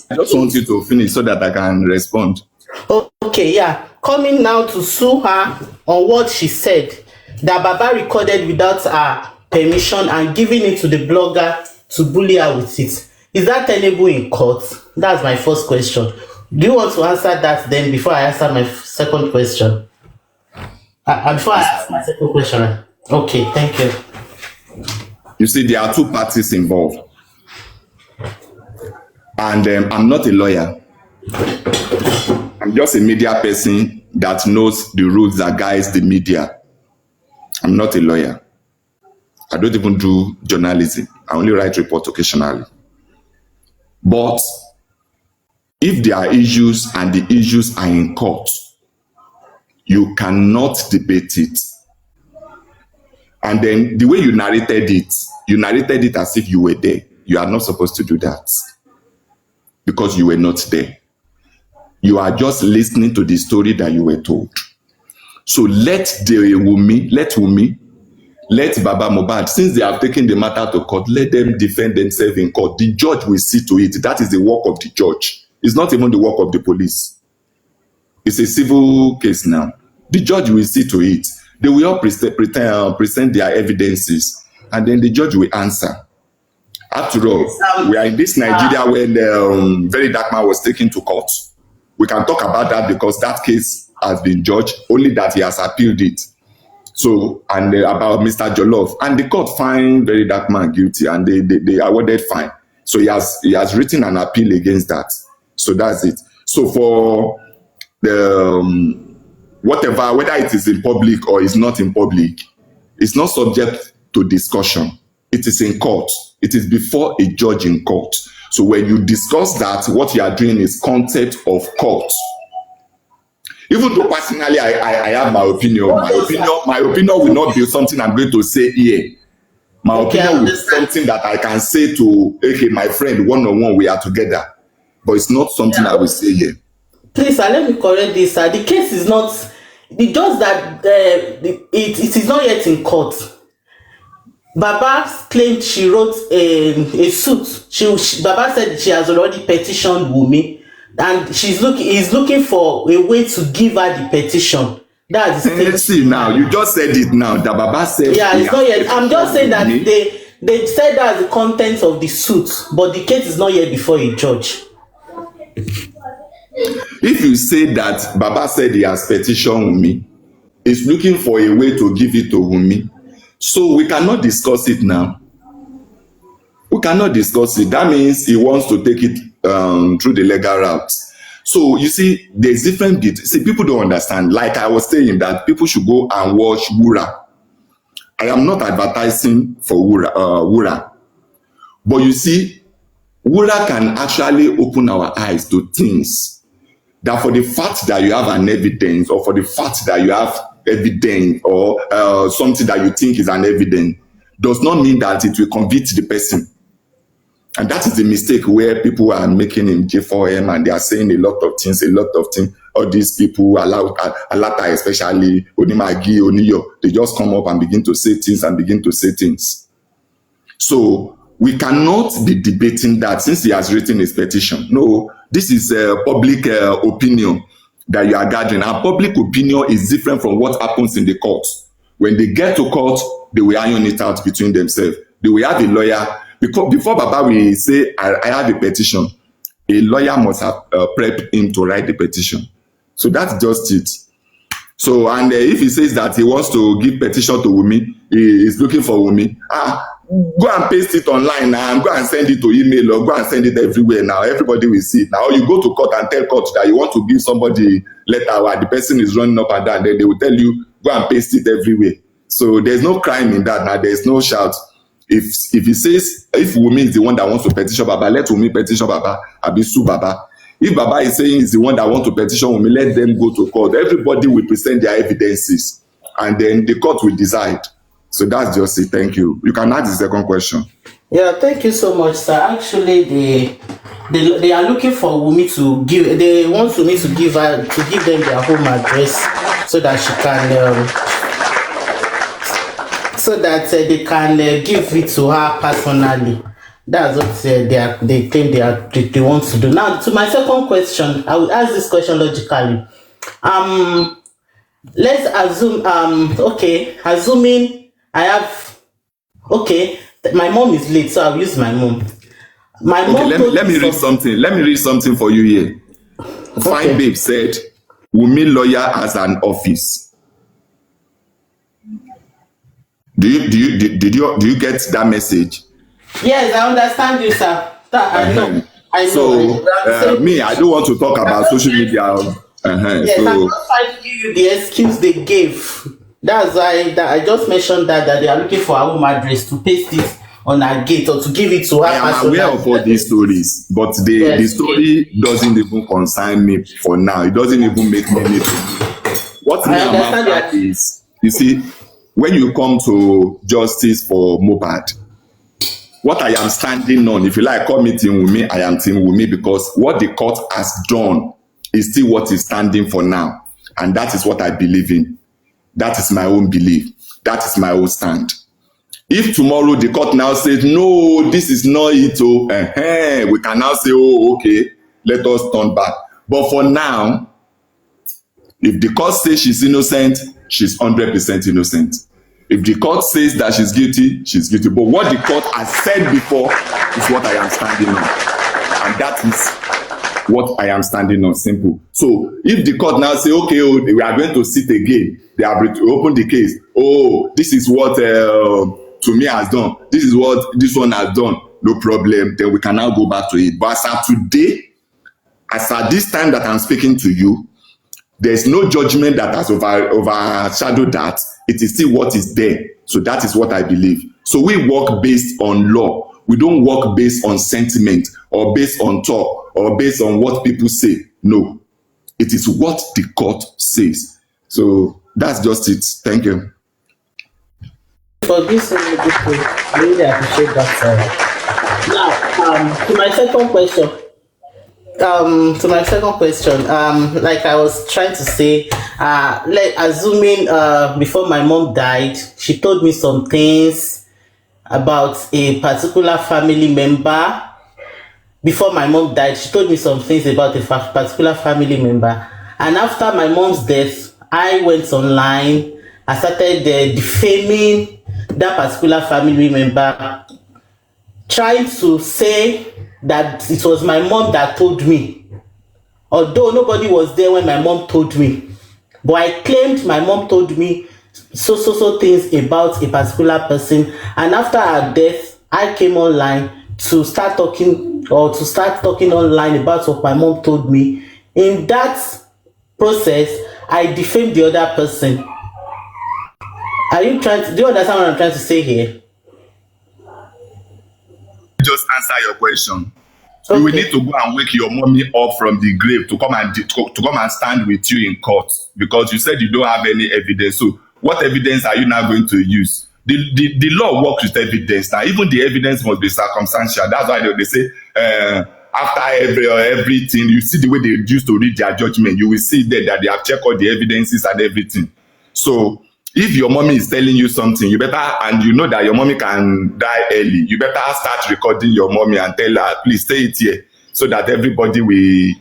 Speaker 2: I just want you to finish so that I can respond.
Speaker 4: Okay, yeah. Coming now to sue her on what she said that Baba recorded without her permission and giving it to the blogger to bully her with it. Is that tenable in court? That's my first question. Do you want to answer that then before I answer my second question? Before I ask my second question. Okay, thank you.
Speaker 2: You see, there are two parties involved. And I'm not a lawyer. I'm just a media person that knows the rules that guides the media. I'm not a lawyer. I don't even do journalism. I only write reports occasionally. But if there are issues and the issues are in court, you cannot debate it. And then the way you narrated it as if you were there. You are not supposed to do that because you were not there. You are just listening to the story that you were told. So let Wumi, let Baba Mohbad, since they have taken the matter to court, let them defend themselves in court. The judge will see to it. That is the work of the judge. It's not even the work of the police. It's a civil case now. The judge will see to it. They will all present their evidences, and then the judge will answer. After all, we are in this Nigeria when Very Dark Man was taken to court. We can talk about that because that case has been judged, only that he has appealed it. So, and about Mr. Jollof, and the court found Very Dark Man guilty, and they awarded fine. So he has written an appeal against that. So that's it. So for the whatever, whether it is in public or is not in public, it's not subject to discussion. It is in court. It is before a judge in court. So when you discuss that, what you are doing is content of court. Even though personally I have my opinion, my opinion will not be something I'm going to say here. My
Speaker 4: Okay, I
Speaker 2: opinion will be
Speaker 4: understand.
Speaker 2: something that I can say to, okay, my friend, one on one, we are together. But it's not something I
Speaker 4: Yeah.
Speaker 2: will say here.
Speaker 4: Please, let me correct this, sir. The case is not just that it is not yet in court. Baba claimed she wrote a suit. Baba said she has already petitioned Wunmi, and he's looking for a way to give her the petition. That's the stage.
Speaker 2: See now, you just said it now. That Baba said.
Speaker 4: Yeah, it's not yet. I'm just saying that
Speaker 2: me.
Speaker 4: they said that's the content of the suit, but the case is not yet before a judge.
Speaker 2: If you say that Baba said he has petitioned Wunmi, he's looking for a way to give it to Wunmi, so we cannot discuss it now. We cannot discuss it. That means he wants to take it through the legal route. So you see, there's different bits. See, people don't understand. Like I was saying, that people should go and watch Wura. I am not advertising for Wura. But you see, Wura can actually open our eyes to things that, for the fact that you have an evidence, or for the fact that you have evidence, or something that you think is an evidence, does not mean that it will convict the person. And that is the mistake where people are making in J4M, and they are saying a lot of things. All these people, Alata especially, Onimagi, Oniyo, they just come up and begin to say things. So we cannot be debating that since he has written his petition. No, this is public opinion that you are gathering. And public opinion is different from what happens in the court. When they get to court, they will iron it out between themselves. They will have a lawyer. Because before Baba will say, I have a petition, a lawyer must have prepped him to write the petition. So that's just it. So, and if he says that he wants to give petition to Wunmi, he is looking for Wunmi, go and paste it online now, go and send it to email, or go and send it everywhere now. Everybody will see it. Now you go to court and tell court that you want to give somebody letter while the person is running up and down, then they will tell you, go and paste it everywhere. So there's no crime in that now. There's no shout. If he says, if Wunmi is the one that wants to petition Baba, let Wunmi petition Baba, abi sue Baba. If Baba is saying he's the one that wants to petition Wunmi, let them go to court. Everybody will present their evidences, and then the court will decide. So that's just it. Thank you. You can ask the second question.
Speaker 4: Yeah, thank you so much, sir. Actually, they are looking for Wunmi to give. They want Wunmi to give them their home address so that she can. So that they can give it to her personally. That's what they claim they want to do. Now, to my second question, I will ask this question logically. Let's assume. Okay, assuming I have. Okay, my mom is late, so I'll use my mom. My
Speaker 2: okay,
Speaker 4: mom.
Speaker 2: let me read something. Let me read something for you here. Fine Babe said, Wunmi lawyer has an office. Do you get that message?
Speaker 4: Yes, I understand you, sir. I know.
Speaker 2: So I don't want to talk about social media.
Speaker 4: Yes, so, I'm not trying to give you the excuse they gave. That's why I just mentioned that they are looking for a home address to paste it on her gate or to give it to her.
Speaker 2: I am aware of all these stories, but the story doesn't even concern me for now. It doesn't even make me need to. What I understand is, you see, when you come to justice for Mohbad, what I am standing on, if you like, call me Team Wunmi, I am Team Wunmi, because what the court has done is still what is standing for now. And that is what I believe in. That is my own belief. That is my own stand. If tomorrow the court now says, no, this is not it, we can now say, oh, okay, let us turn back. But for now, if the court says she's innocent, she's 100% innocent. If the court says that she's guilty, she's guilty. But what the court has said before is what I am standing on. And that is what I am standing on, simple. So if the court now say, okay, we are going to sit again, they have opened the case. Oh, this is what Tumi has done. This is what this one has done. No problem. Then we can now go back to it. But as of today, as at this time that I'm speaking to you, there's no judgment that has overshadowed that. It is still what is there. So that is what I believe. So we work based on law. We don't work based on sentiment or based on talk or based on what people say. No. It is what the court says. So that's just it. Thank you.
Speaker 4: for this beautiful. I really appreciate that. Now, to my second question, like I was trying to say, like assuming before my mom died, she told me some things about a particular family member. Before my mom died, she told me some things about a particular family member, and after my mom's death, I went online. I started defaming that particular family member, trying to say that it was my mom that told me, although nobody was there when my mom told me, but I claimed my mom told me so things about a particular person, and after her death I came online to start talking online about what my mom told me. In that process, I defamed the other person. Do you understand what I'm trying to say here?
Speaker 2: Just answer your question. You will need to go and wake your mommy up from the grave to come and stand with you in court, because you said you don't have any evidence. So what evidence are you now going to use? The law works with evidence. Now, even the evidence must be circumstantial. That's why they say after everything, you see the way they used to read their judgment, you will see there that they have checked all the evidences and everything. So if your mommy is telling you something, you better, and you know that your mommy can die early, you better start recording your mommy and tell her, please say it here, so that everybody will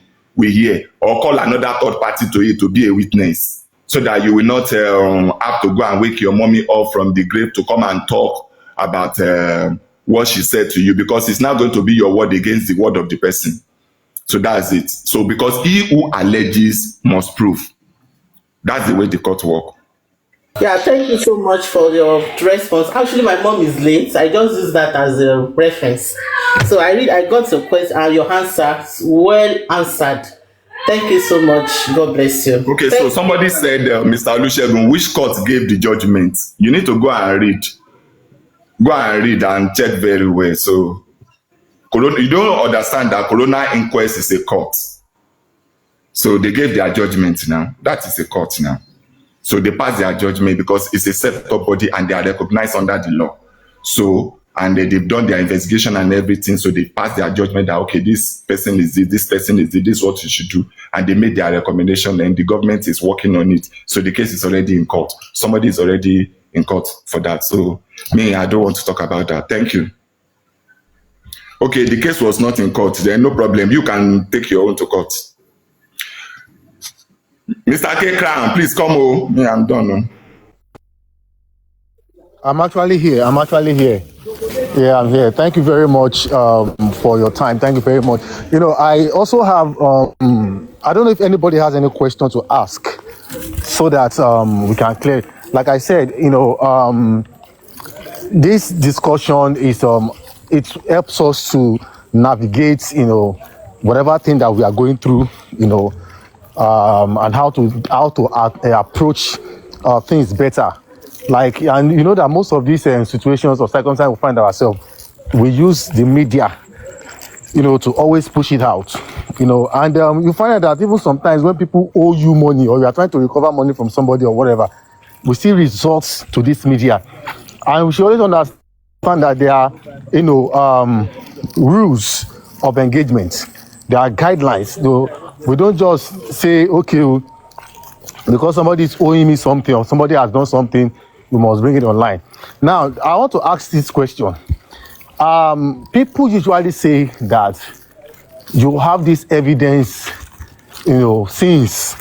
Speaker 2: hear, or call another third party to it to be a witness, so that you will not have to go and wake your mommy up from the grave to come and talk about what she said to you, because it's not going to be your word against the word of the person. So that's it. So because he who alleges must prove. That's the way the court works.
Speaker 4: Yeah, thank you so much for your response. Actually, my mom is late. I just use that as a reference. So I got your question and your answer well answered. Thank you so much. God bless you.
Speaker 2: Okay, so somebody said, Mr. Olusegun, which court gave the judgment? You need to go and read. Go and read and check very well. So you don't understand that coroner inquest is a court. So they gave their judgment now. That is a court now. So they pass their judgment because it's a set-up body and they are recognized under the law. So, and they've done their investigation and everything. So they pass their judgment that, okay, this person is this person is this is what you should do. And they made their recommendation and the government is working on it. So the case is already in court. Somebody is already in court for that. So I don't want to talk about that. Thank you. Okay, the case was not in court. Then no problem. You can take your own to court. Mr. Kaycrown, please come home. I'm done.
Speaker 1: I'm actually here. Yeah, I'm here. Thank you very much for your time. Thank you very much. I also have, I don't know if anybody has any question to ask so that we can clear. Like I said, this discussion is, it helps us to navigate, whatever thing that we are going through, and how to approach things better. And you know that most of these situations or circumstances we find ourselves, we use the media, to always push it out, and you find out that even sometimes when people owe you money or you are trying to recover money from somebody or whatever, we see results to this media. And we should always understand that there are, rules of engagement. There are guidelines. We don't just say, okay, because somebody is owing me something or somebody has done something, we must bring it online. Now, I want to ask this question. People usually say that you have this evidence, since,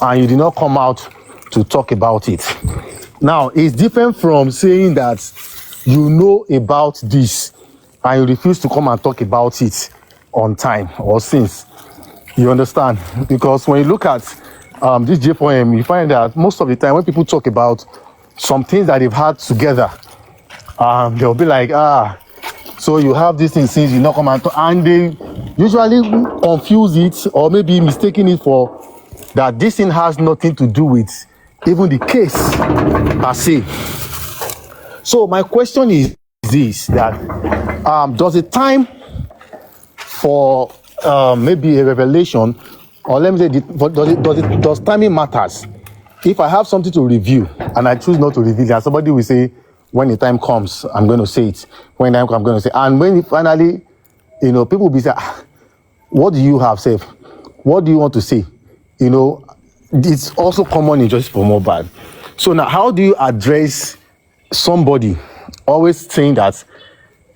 Speaker 1: and you did not come out to talk about it. Now, it's different from saying that you know about this and you refuse to come and talk about it on time or since. You understand? Because when you look at this J4M, you find that most of the time when people talk about some things that they've had together, they'll be like, so you have this thing since you not come and talk, and they usually confuse it or maybe mistaking it for that this thing has nothing to do with even the case per se. So my question is this, that does the time for maybe a revelation, or let me say, does timing matters? If I have something to review and I choose not to reveal it, and somebody will say, when the time comes, I'm going to say it. When the time comes, I'm going to say. And when finally, people will be saying, what do you have, Seth? What do you want to say? It's also common in justice for mobile. So now, how do you address somebody always saying that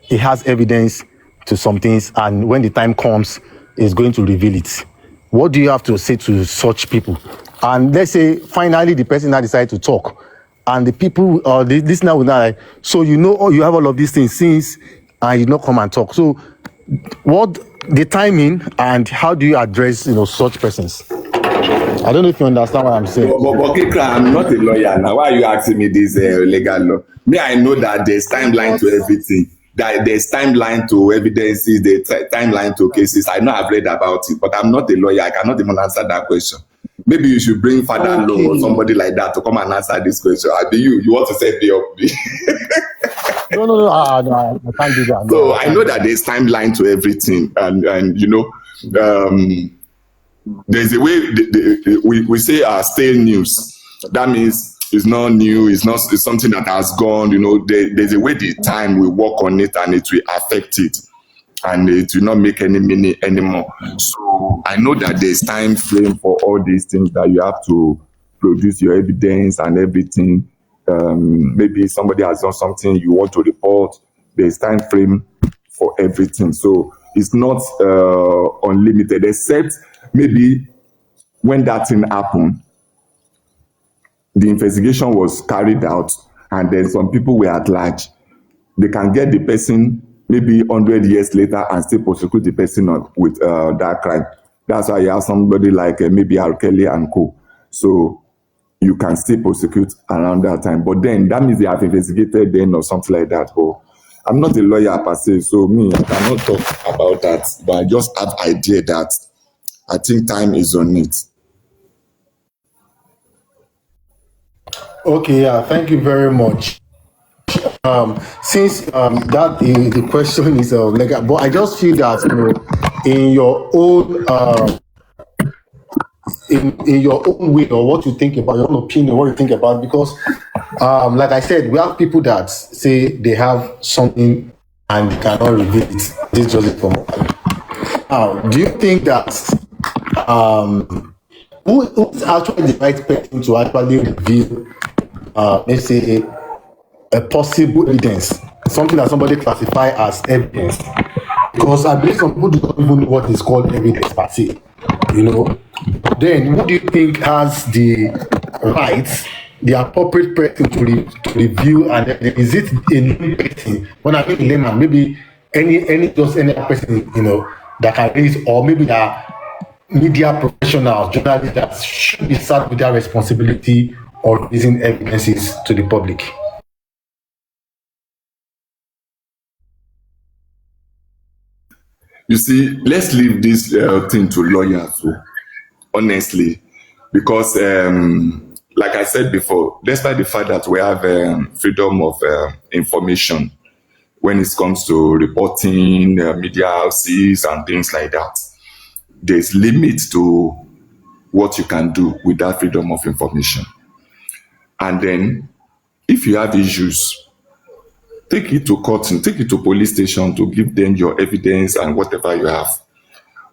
Speaker 1: he has evidence to some things, and when the time comes, is going to reveal it? What do you have to say to such people? And let's say finally the person now decides to talk, and the people or the listener will now like, so you have all of these things since, and you not come and talk. So what the timing and how do you address such persons? I don't know if you understand what I'm saying.
Speaker 2: But Kaycrown, I'm not a lawyer now. Why are you asking me this legal law? Me, I know that there's timeline to everything. That there's timeline to evidences, there's timeline to cases. I know I've read about it, but I'm not a lawyer. I cannot even answer that question. Maybe you should bring Father Law or somebody like that to come and answer this question. I be you want to set me up?
Speaker 1: No, I can't do that.
Speaker 2: So I know that there's timeline to everything, and there's a way we say stale news. That means it's not new. It's something that has gone. There's a way the time we work on it, and it will affect it, and it will not make any meaning anymore. So I know that there's time frame for all these things, that you have to produce your evidence and everything. Maybe somebody has done something you want to report. There's time frame for everything. So it's not unlimited, except maybe when that thing happened, the investigation was carried out, and then some people were at large. They can get the person maybe 100 years later and still prosecute the person with that crime. That's why you have somebody like maybe R. Kelly and co. So you can still prosecute around that time. But then that means they have investigated then or something like that. But I'm not a lawyer per se, so me, I cannot talk about that. But I just have idea that I think time is on it.
Speaker 1: Okay, thank you very much. Since that the question is legal, but I just feel that in your own in your own way, or what you think about your own opinion, what you think about, because like I said, we have people that say they have something and they cannot reveal it. This is just it for me. Do you think that who is actually the right person to actually reveal let's say a possible evidence, something that somebody classify as evidence? Because I believe some people do not even know what is called evidence per se. Then who do you think has the right, the appropriate person to review and is it a new person? When I mean layman, maybe any person that can read it, or maybe the media professionals, journalists that should be served with their responsibility of releasing evidences to the public.
Speaker 2: You see, let's leave this thing to lawyers, honestly, because like I said before, despite the fact that we have freedom of information when it comes to reporting, media houses and things like that, there's limit to what you can do with that freedom of information. And then if you have issues, take it to court and take it to police station to give them your evidence and whatever you have.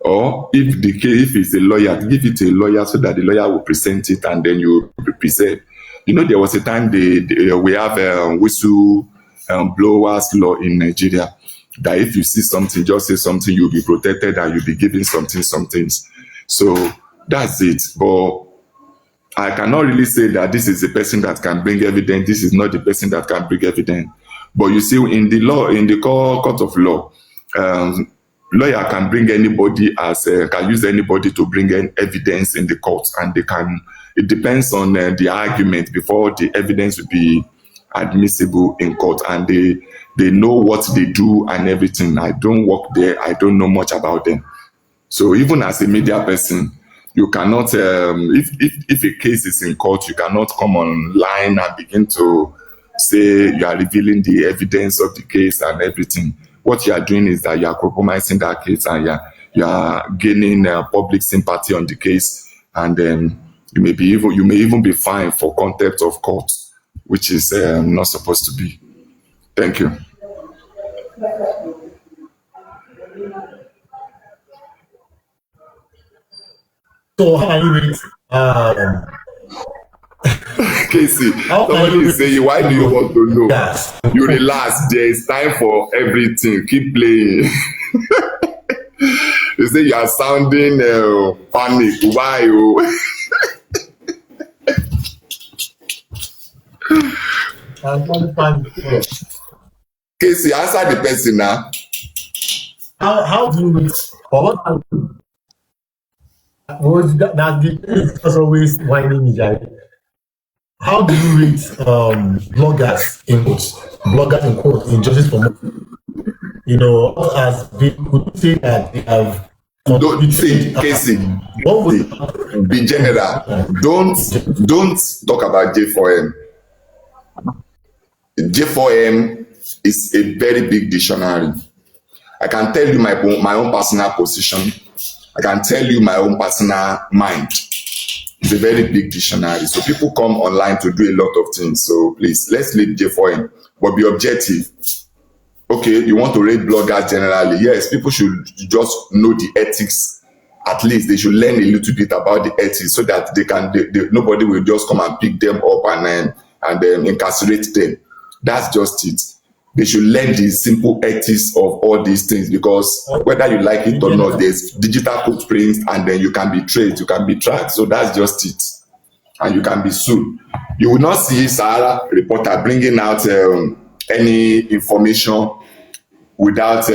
Speaker 2: Or if it's a lawyer, give it to a lawyer so that the lawyer will present it and then you present. There was a time we have a whistle blowers law in Nigeria, that if you see something, just say something, you'll be protected and you'll be given some things. So that's it. But I cannot really say that this is the person that can bring evidence. This is not the person that can bring evidence. But you see, in the law, in the court of law, lawyer can bring anybody can use anybody to bring in evidence in the court, and it depends on the argument before the evidence will be admissible in court, and they know what they do and everything. I don't work there. I don't know much about them. So even as a media person, you cannot, if a case is in court, you cannot come online and begin to say you are revealing the evidence of the case and everything. What you are doing is that you are compromising that case, and you are gaining public sympathy on the case, and then you may even be fined for contempt of court, which is not supposed to be. Thank you.
Speaker 1: So how can you rate
Speaker 2: Casey,
Speaker 1: how can
Speaker 2: somebody
Speaker 1: you
Speaker 2: is saying, why do you want to know?
Speaker 1: Yes.
Speaker 2: You relax. There is time for everything. Keep playing. You say you are sounding panic. Why? Oh? Casey, answer the person now.
Speaker 1: How do you rate or what was that the was always whining me, right? How do you rate bloggers in quotes in justice for more? You know, as people could say that they have
Speaker 2: Don't say, Casey.
Speaker 1: what would
Speaker 2: Be general. Don't talk about J4M. J4M is a very big dictionary. I can tell you my own personal position. I can tell you my own personal mind. It's a very big dictionary. So people come online to do a lot of things. So please, let's leave J4M, but be objective. Okay, you want to rate bloggers generally. Yes, people should just know the ethics. At least they should learn a little bit about the ethics so that nobody will just come and pick them up and incarcerate them. That's just it. They should learn the simple ethics of all these things, because whether you like it or not, there's digital footprints, and then you can be traced, you can be tracked. So that's just it. And you can be sued. You will not see Sahara reporter bringing out any information without